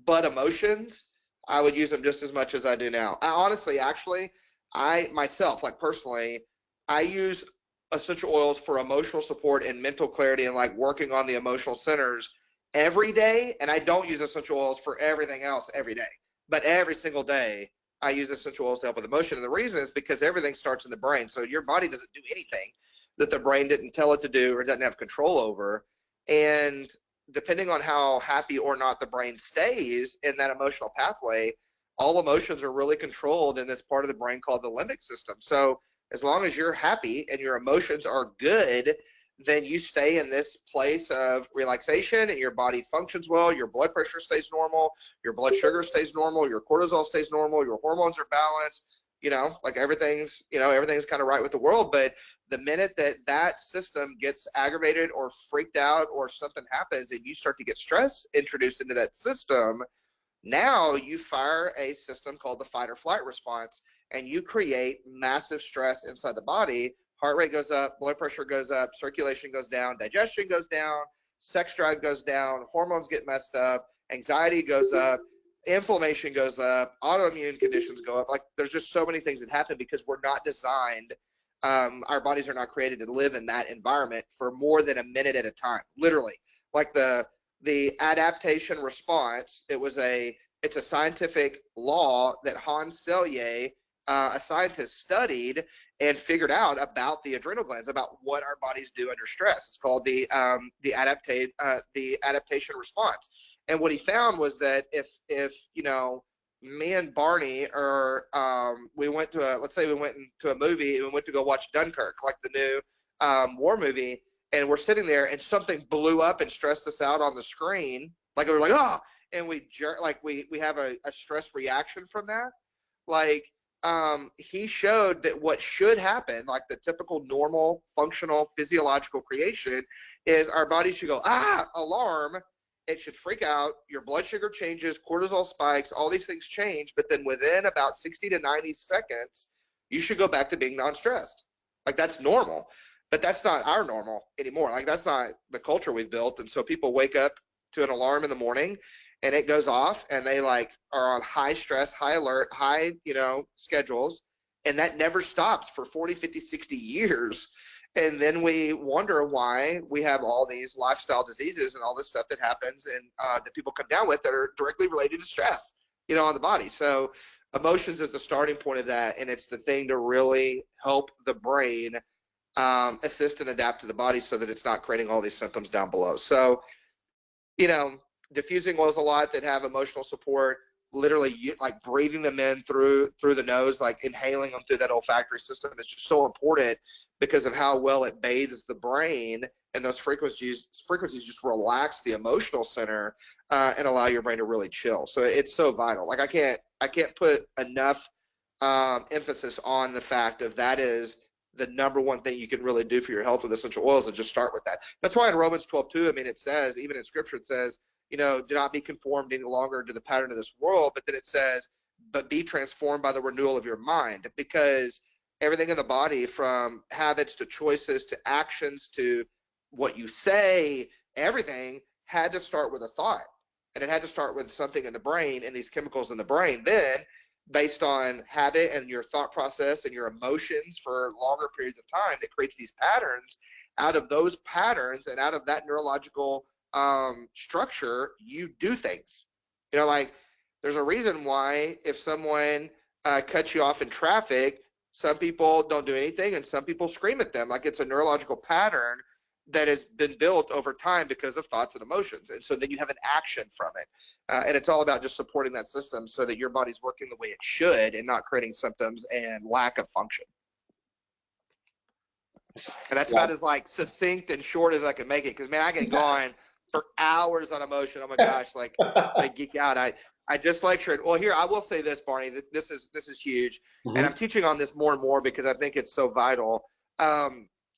but emotions, I would use them just as much as I do now. I honestly, actually, I myself, like personally, I use essential oils for emotional support and mental clarity and like working on the emotional centers every day. And I don't use essential oils for everything else every day, but every single day I use essential oils to help with emotion. And the reason is because everything starts in the brain. So your body doesn't do anything that the brain didn't tell it to do or doesn't have control over. And depending on how happy or not the brain stays in that emotional pathway, all emotions are really controlled in this part of the brain called the limbic system. So as long as you're happy and your emotions are good, then you stay in this place of relaxation and your body functions well, your blood pressure stays normal, your blood sugar stays normal, your cortisol stays normal, your hormones are balanced, like everything's kind of right with the world. But the minute that system gets aggravated or freaked out or something happens and you start to get stress introduced into that system, now you fire a system called the fight or flight response, and you create massive stress inside the body. Heart rate goes up, blood pressure goes up, circulation goes down, digestion goes down, sex drive goes down, hormones get messed up, anxiety goes up, inflammation goes up, autoimmune conditions go up. Like there's just so many things that happen because we're not designed, our bodies are not created to live in that environment for more than a minute at a time, literally. Like the adaptation response, it's a scientific law that Hans Selye, a scientist, studied and figured out about the adrenal glands, about what our bodies do under stress. It's called the adaptation response. And what he found was that if me and Barney or we went to let's say we went to a movie and we went to go watch Dunkirk, like the new war movie, and we're sitting there and something blew up and stressed us out on the screen, like we were like, oh, and we have a stress reaction from that. Like he showed that what should happen, like the typical normal functional physiological creation, is our body should go, alarm. It should freak out, your blood sugar changes, cortisol spikes, all these things change, but then within about 60 to 90 seconds, you should go back to being non-stressed. Like that's normal, but that's not our normal anymore. Like that's not the culture we've built. And so people wake up to an alarm in the morning and it goes off and they like are on high stress, high alert, high, schedules. And that never stops for 40, 50, 60 years. And then we wonder why we have all these lifestyle diseases and all this stuff that happens and that people come down with that are directly related to stress, on the body. So emotions is the starting point of that. And it's the thing to really help the brain assist and adapt to the body so that it's not creating all these symptoms down below. So, diffusing oils a lot that have emotional support, literally like breathing them in through the nose, like inhaling them through that olfactory system is just so important because of how well it bathes the brain and those frequencies just relax the emotional center and allow your brain to really chill. So it's so vital. Like I can't put enough emphasis on the fact of that is the number one thing you can really do for your health with essential oils, and just start with that. That's why in Romans 12:2, I mean, it says, even in scripture, it says, you know, do not be conformed any longer to the pattern of this world, but then it says, but be transformed by the renewal of your mind, because everything in the body, from habits to choices to actions to what you say, everything had to start with a thought, and it had to start with something in the brain and these chemicals in the brain. Then based on habit and your thought process and your emotions for longer periods of time, that creates these patterns. Out of those patterns and out of that neurological structure, you do things. You know, like there's a reason why if someone cuts you off in traffic, some people don't do anything and some people scream at them. Like it's a neurological pattern that has been built over time because of thoughts and emotions. And so then you have an action from it. And it's all about just supporting that system so that your body's working the way it should and not creating symptoms and lack of function. And that's about as like succinct and short as I can make it. Because man, I can go on for hours on emotion. Oh my gosh, like I geek out. I just lectured. Well, here I will say this, Barney. This is huge, and I'm teaching on this more and more because I think it's so vital.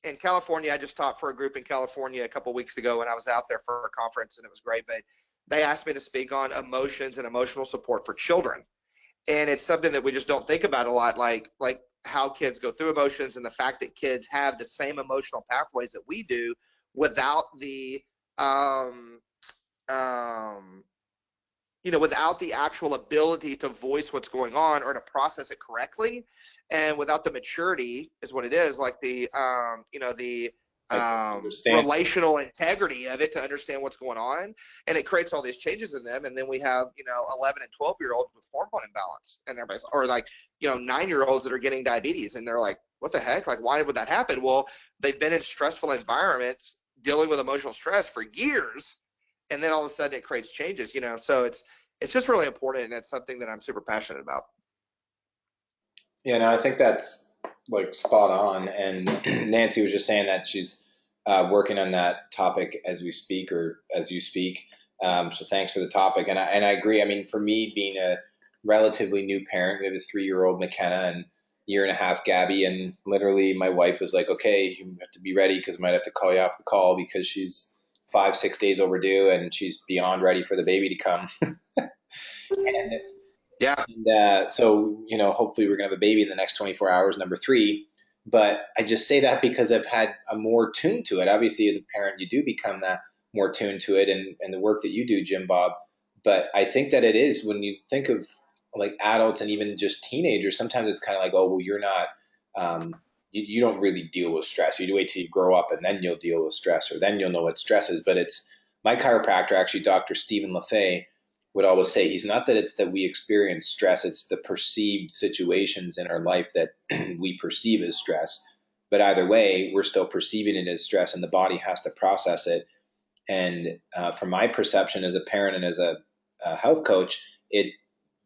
In California, I just taught for a group in California a couple weeks ago, and I was out there for a conference, and it was great. But they asked me to speak on emotions and emotional support for children, and it's something that we just don't think about a lot, like how kids go through emotions and the fact that kids have the same emotional pathways that we do without the without the actual ability to voice what's going on or to process it correctly, and without the maturity is what it is, like the relational integrity of it to understand what's going on, and it creates all these changes in them. And then we have 11 and 12-year-olds with hormone imbalance, and everybody's, or 9-year-olds that are getting diabetes, and they're like, what the heck, like why would that happen? Well, they've been in stressful environments dealing with emotional stress for years, and then all of a sudden it creates changes. So it's just really important, and it's something that I'm super passionate about. Yeah, no, I think that's like spot on. And Nancy was just saying that she's working on that topic as we speak, or as you speak. So thanks for the topic. And I agree. I mean, for me, being a relatively new parent, we have a 3-year-old McKenna and 1.5-year-old Gabby, and literally my wife was like, okay, you have to be ready because I might have to call you off the call because she's 5-6 days overdue and she's beyond ready for the baby to come. So, hopefully we're going to have a baby in the next 24 hours, number 3. But I just say that because I've had a more tuned to it. Obviously, as a parent, you do become that more tuned to it, and the work that you do, Jim Bob. But I think that it is, when you think of like adults and even just teenagers, sometimes it's kind of like, oh, well, you're not, you don't really deal with stress. You wait till you grow up and then you'll deal with stress, or then you'll know what stress is. But it's my chiropractor, actually, Dr. Stephen LaFay, would always say he's not that it's that we experience stress, it's the perceived situations in our life that we perceive as stress. But either way, we're still perceiving it as stress, and the body has to process it. And from my perception as a parent and as a health coach,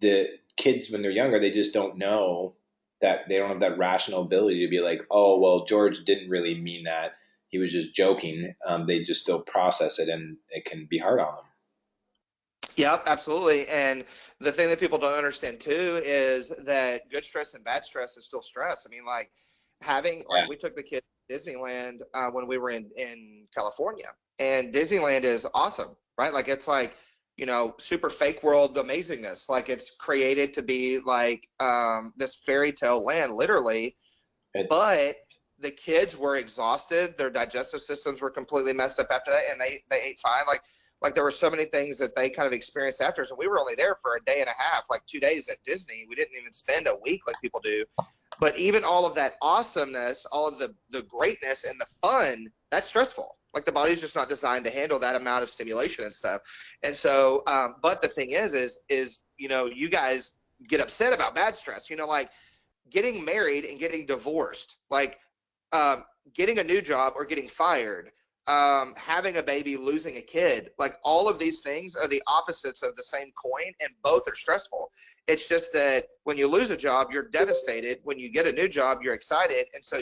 the kids when they're younger, they just don't know that, they don't have that rational ability to be like, oh, well, George didn't really mean that. He was just joking. They just still process it, and it can be hard on them. Yep, absolutely. And the thing that people don't understand too is that good stress and bad stress is still stress. I mean, like we took the kids to Disneyland when we were in California, and Disneyland is awesome, right? Like it's like, super fake world amazingness. Like it's created to be like this fairy tale land, literally. But the kids were exhausted. Their digestive systems were completely messed up after that, and they ate fine. Like there were so many things that they kind of experienced after. So we were only there for a day and a half, like 2 days at Disney. We didn't even spend a week like people do. But even all of that awesomeness, all of the greatness and the fun, that's stressful. Like the body's just not designed to handle that amount of stimulation and stuff. And so, but the thing is, you guys get upset about bad stress, like getting married and getting divorced, like getting a new job or getting fired, having a baby, losing a kid, like all of these things are the opposites of the same coin, and both are stressful. It's just that when you lose a job, you're devastated. When you get a new job, you're excited. And so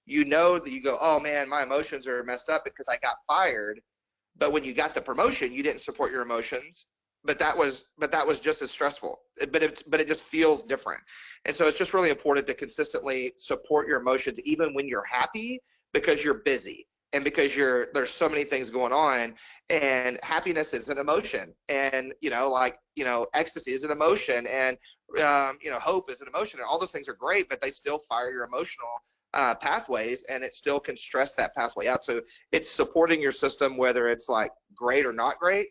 you know that you go, oh man, my emotions are messed up because I got fired. But when you got the promotion, you didn't support your emotions. But that was just as stressful. But it just feels different. And so it's just really important to consistently support your emotions, even when you're happy, because you're busy and because there's so many things going on. And happiness is an emotion, and ecstasy is an emotion, and hope is an emotion, and all those things are great, but they still fire your emotional pathways, and it still can stress that pathway out. So it's supporting your system, whether it's like great or not great,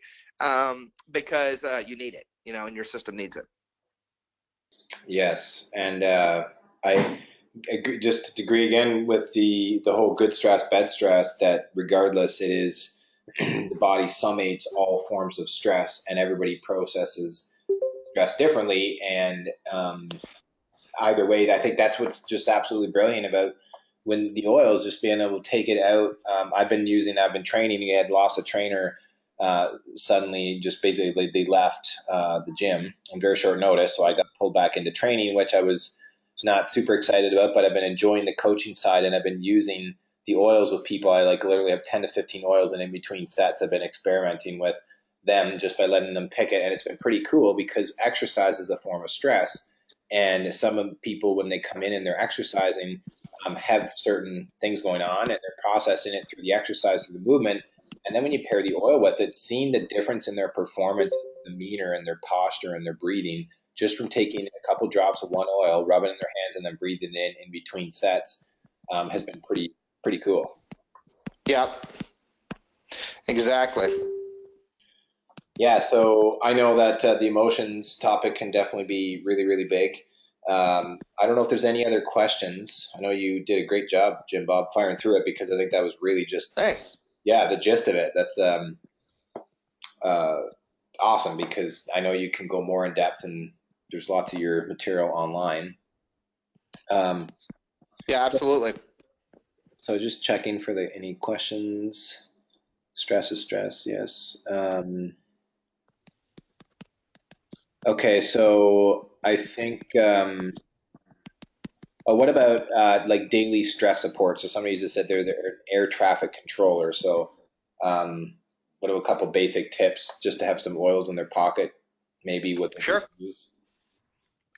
because you need it, and your system needs it. Yes, and I just agree again with the whole good stress, bad stress. That regardless, it is the body summates all forms of stress, and everybody processes stress differently. And either way, I think that's what's just absolutely brilliant about when the oils, just being able to take it out. I've been training. I had lost a trainer suddenly, just basically they left the gym on very short notice. So I got pulled back into training, which I was not super excited about, but I've been enjoying the coaching side, and I've been using the oils with people. I literally have 10 to 15 oils, and in between sets, I've been experimenting with them just by letting them pick it. And it's been pretty cool because exercise is a form of stress. And some of people, when they come in and they're exercising, have certain things going on, and they're processing it through the exercise, through the movement. And then when you pair the oil with it, seeing the difference in their performance, demeanor, and their posture and their breathing, just from taking a couple drops of one oil, rubbing it in their hands, and then breathing in between sets, has been pretty cool. Yeah, exactly. Yeah, so I know that the emotions topic can definitely be really, really big. I don't know if there's any other questions. I know you did a great job, Jim Bob, firing through it, because I think that was really just, Thanks. yeah, the gist of it. That's uh, awesome, because I know you can go more in depth, and there's lots of your material online. Yeah, absolutely. So just checking for any questions. Stress is stress, yes. Okay, so I think, what about like daily stress support? So somebody just said they're an air traffic controller. So what are a couple basic tips just to have some oils in their pocket, maybe what they Sure. use?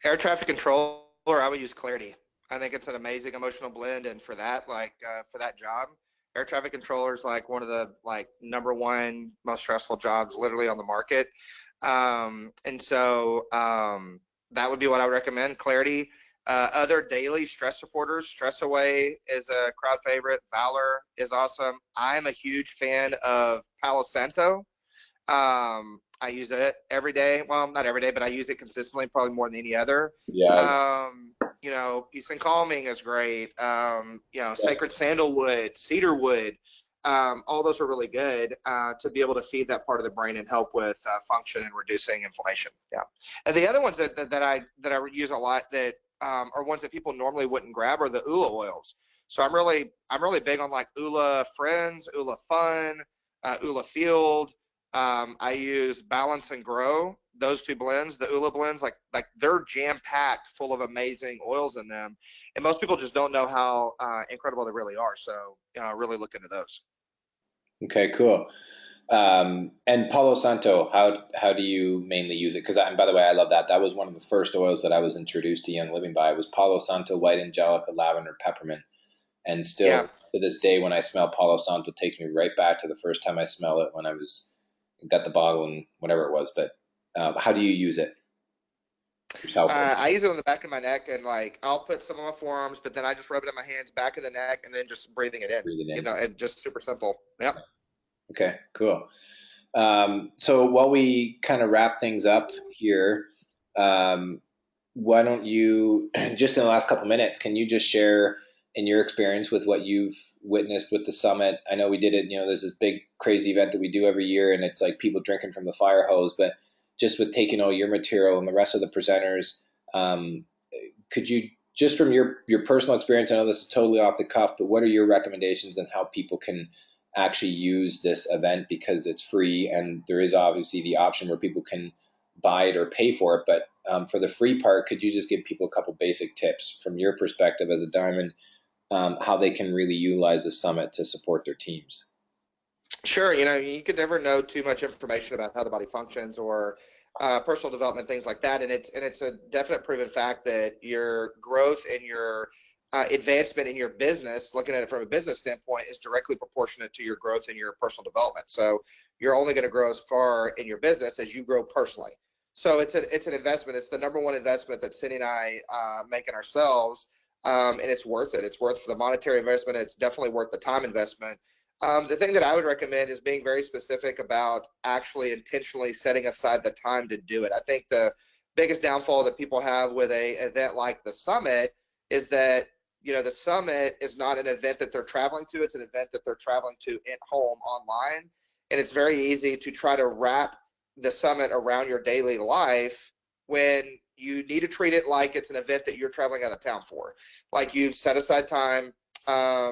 Air traffic controller, I would use Clarity. I think it's an amazing emotional blend, and for that, for that job, air traffic controller is like one of the number one most stressful jobs literally on the market. And so that would be what I would recommend. Clarity. Other daily stress supporters, Stress Away is a crowd favorite. Valor is awesome. I'm a huge fan of Palo Santo. I use it every day. Well, not every day, but I use it consistently, probably more than any other. Yeah. Peace and Calming is great. Sacred Sandalwood, Cedarwood, all those are really good to be able to feed that part of the brain and help with function and reducing inflammation. Yeah. And the other ones that I use a lot that are ones that people normally wouldn't grab are the ULA oils. So I'm really big on like ULA Friends, ULA Fun, ULA Field. I use Balance and Grow. Those two blends, the ULA blends, like they're jam packed full of amazing oils in them, and most people just don't know how incredible they really are. So really look into those. Okay, cool. And Palo Santo, how do you mainly use it? Because, and by the way, I love that. That was one of the first oils that I was introduced to Young Living by. It was Palo Santo, White Angelica, Lavender, Peppermint. And still to this day, when I smell Palo Santo, it takes me right back to the first time I smelled it when I got the bottle and whatever it was. But how do you use it yourself? I use it on the back of my neck, and I'll put some on my forearms, but then I just rub it in my hands, back of the neck, and then just breathing it in. Breathe it in. And just super simple. Yep. Okay, cool. So while we kind of wrap things up here, why don't you, just in the last couple minutes, can you just share in your experience with what you've witnessed with the summit? I know we did it, there's this big crazy event that we do every year, and it's like people drinking from the fire hose, but just with taking all your material and the rest of the presenters, could you, just from your personal experience, I know this is totally off the cuff, but what are your recommendations on how people can actually use this event, because it's free, and there is obviously the option where people can buy it or pay for it, but for the free part, could you just give people a couple basic tips from your perspective as a diamond? how they can really utilize the summit to support their teams? Sure. You could never know too much information about how the body functions or personal development, things like that. And it's a definite proven fact that your growth and your advancement in your business, looking at it from a business standpoint, is directly proportionate to your growth in your personal development. So you're only going to grow as far in your business as you grow personally. So it's an investment. It's the number one investment that Cindy and I make in ourselves, and it's worth it. It's worth the monetary investment. It's definitely worth the time investment. The thing that I would recommend is being very specific about actually intentionally setting aside the time to do it. I think the biggest downfall that people have with a event like the summit is that the summit is not an event that they're traveling to. It's an event that they're traveling to at home online, and it's very easy to try to wrap the summit around your daily life when you need to treat it like it's an event that you're traveling out of town for. Like, you set aside time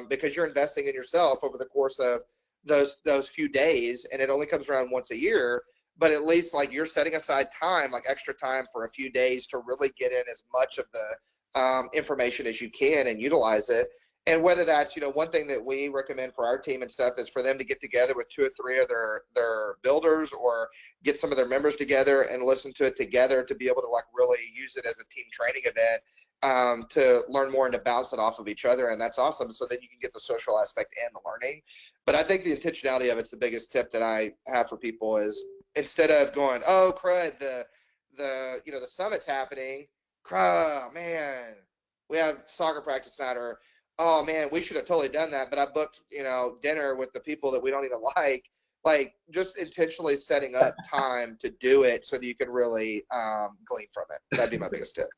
because you're investing in yourself over the course of those few days, and it only comes around once a year. But at least, like, you're setting aside time, like extra time for a few days, to really get in as much of the information as you can and utilize it. And whether that's, one thing that we recommend for our team and stuff is for them to get together with 2 or 3 of their builders, or get some of their members together and listen to it together, to be able to, like, really use it as a team training event, to learn more and to bounce it off of each other. And that's awesome. So then you can get the social aspect and the learning. But I think the intentionality of it's the biggest tip that I have for people is, instead of going, oh crud, the summit's happening, crud, man, we have soccer practice tonight, or oh man, we should have totally done that, but I booked, dinner with the people that we don't even like, just intentionally setting up time to do it so that you can really glean from it. That'd be my biggest tip.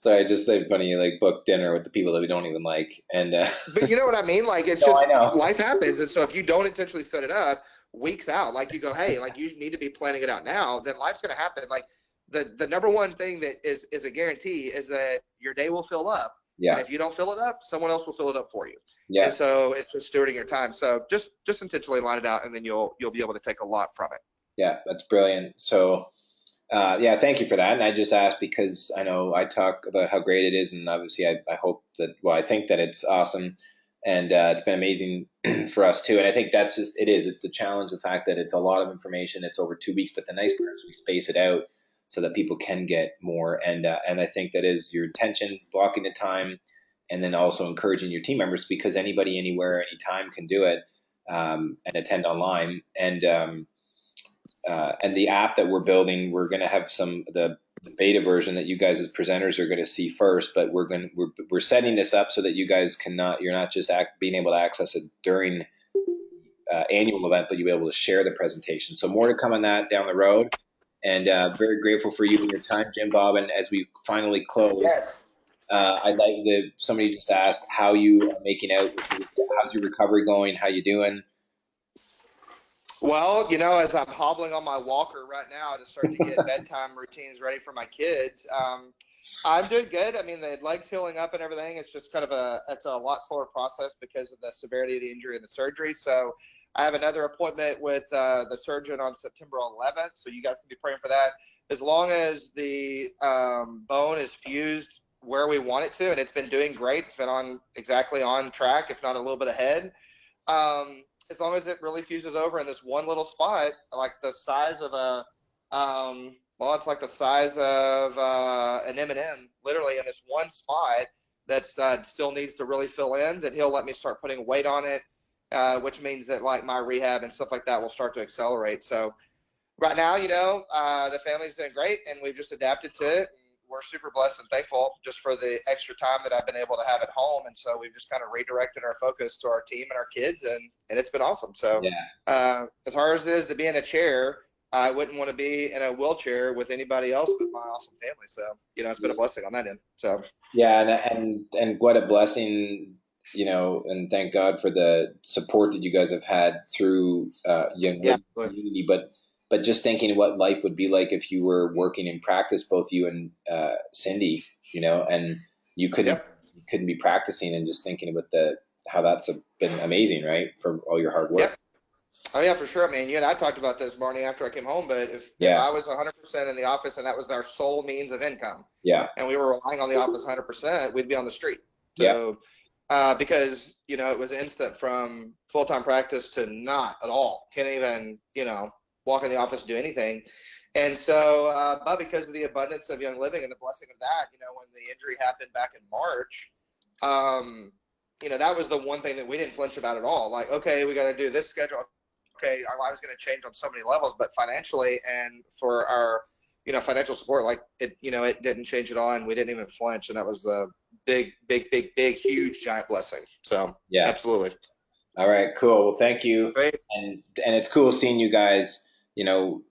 Sorry, I just say funny, you like book dinner with the people that we don't even like, and but you know what I mean? Like, it's no, just I know. life happens, and so if you don't intentionally set it up weeks out, like, you go, hey, like, you need to be planning it out now, then life's gonna happen. Like, the number one thing that is a guarantee is that your day will fill up. Yeah. And if you don't fill it up, someone else will fill it up for you. Yeah. And so it's just stewarding your time. So just intentionally line it out, and then you'll be able to take a lot from it. Yeah, that's brilliant. So yeah, thank you for that. And I just asked because I know I talk about how great it is, and obviously I hope that, well, I think that it's awesome, and it's been amazing for us too. And I think that's just, it's the challenge, the fact that it's a lot of information, it's over 2 weeks, but the nice part is we space it out so that people can get more. And I think that is your intention, blocking the time, and then also encouraging your team members, because anybody, anywhere, anytime can do it, and attend online. And the app that we're building, we're going to have the beta version that you guys as presenters are going to see first, but we're setting this up so that you guys you're not just being able to access it during annual event, but you'll be able to share the presentation. So more to come on that down the road, and very grateful for you and your time, Jim Bob. And as we finally close, Yes. I'd like somebody just asked how you are making out. How's your recovery going? How you doing? Well, as I'm hobbling on my walker right now to start to get bedtime routines ready for my kids, I'm doing good. I mean, the leg's healing up and everything. It's just it's a lot slower process because of the severity of the injury and the surgery. So I have another appointment with the surgeon on September 11th. So you guys can be praying for that. As long as the bone is fused where we want it to, and it's been doing great. It's been exactly on track, if not a little bit ahead. As long as it really fuses over in this one little spot, like the size of it's like the size of an M&M, literally in this one spot that still needs to really fill in, that he'll let me start putting weight on it, which means that, like, my rehab and stuff like that will start to accelerate. So right now, the family's doing great, and we've just adapted to it. We're super blessed and thankful just for the extra time that I've been able to have at home. And so we've just kind of redirected our focus to our team and our kids, and it's been awesome. So as hard as it is to be in a chair, I wouldn't want to be in a wheelchair with anybody else but my awesome family. So, it's been a blessing on that end. So yeah, and what a blessing, and thank God for the support that you guys have had through Young Living Community. But just thinking what life would be like if you were working in practice, both you and Cindy, and you couldn't be practicing, and just thinking about how that's been amazing, right, for all your hard work. Yep. Oh yeah, for sure. I mean, you and I talked about this, Barney, after I came home, but if I was 100% in the office and that was our sole means of income, and we were relying on the office 100%, we'd be on the street. So, because, you know, it was instant from full-time practice to not at all. Can't even, you know, walk in the office and do anything. And so, but because of the abundance of Young Living and the blessing of that, you know, when the injury happened back in March, you know, that was the one thing that we didn't flinch about at all. Like, okay, we got to do this schedule. Okay, our lives going to change on so many levels, but financially and for our, you know, financial support, like it, you know, it didn't change at all, and we didn't even flinch, and that was the big, huge, giant blessing. So, Yeah. absolutely. All right, cool. Well, thank you. Great. And it's cool seeing you guys, you know,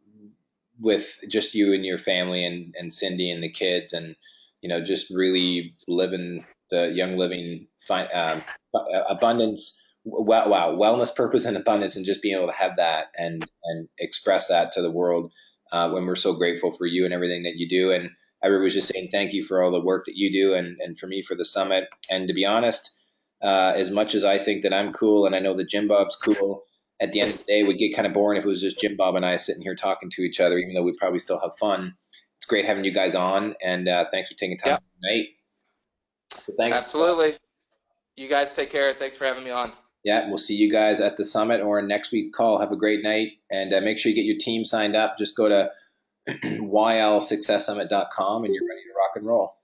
with just you and your family and Cindy and the kids, and, you know, just really living the Young Living abundance, wellness, purpose, and abundance, and just being able to have that and express that to the world when we're so grateful for you and everything that you do. And I was just saying thank you for all the work that you do, and for me for the summit. And to be honest, as much as I think that I'm cool, and I know that Jim Bob's cool, at the end of the day, it would get kind of boring if it was just Jim Bob and I sitting here talking to each other, even though we'd probably still have fun. It's great having you guys on, and thanks for taking time tonight. So thanks. Absolutely. You guys take care. Thanks for having me on. Yeah, we'll see you guys at the summit or next week's call. Have a great night, and make sure you get your team signed up. Just go to ylsuccesssummit.com and you're ready to rock and roll.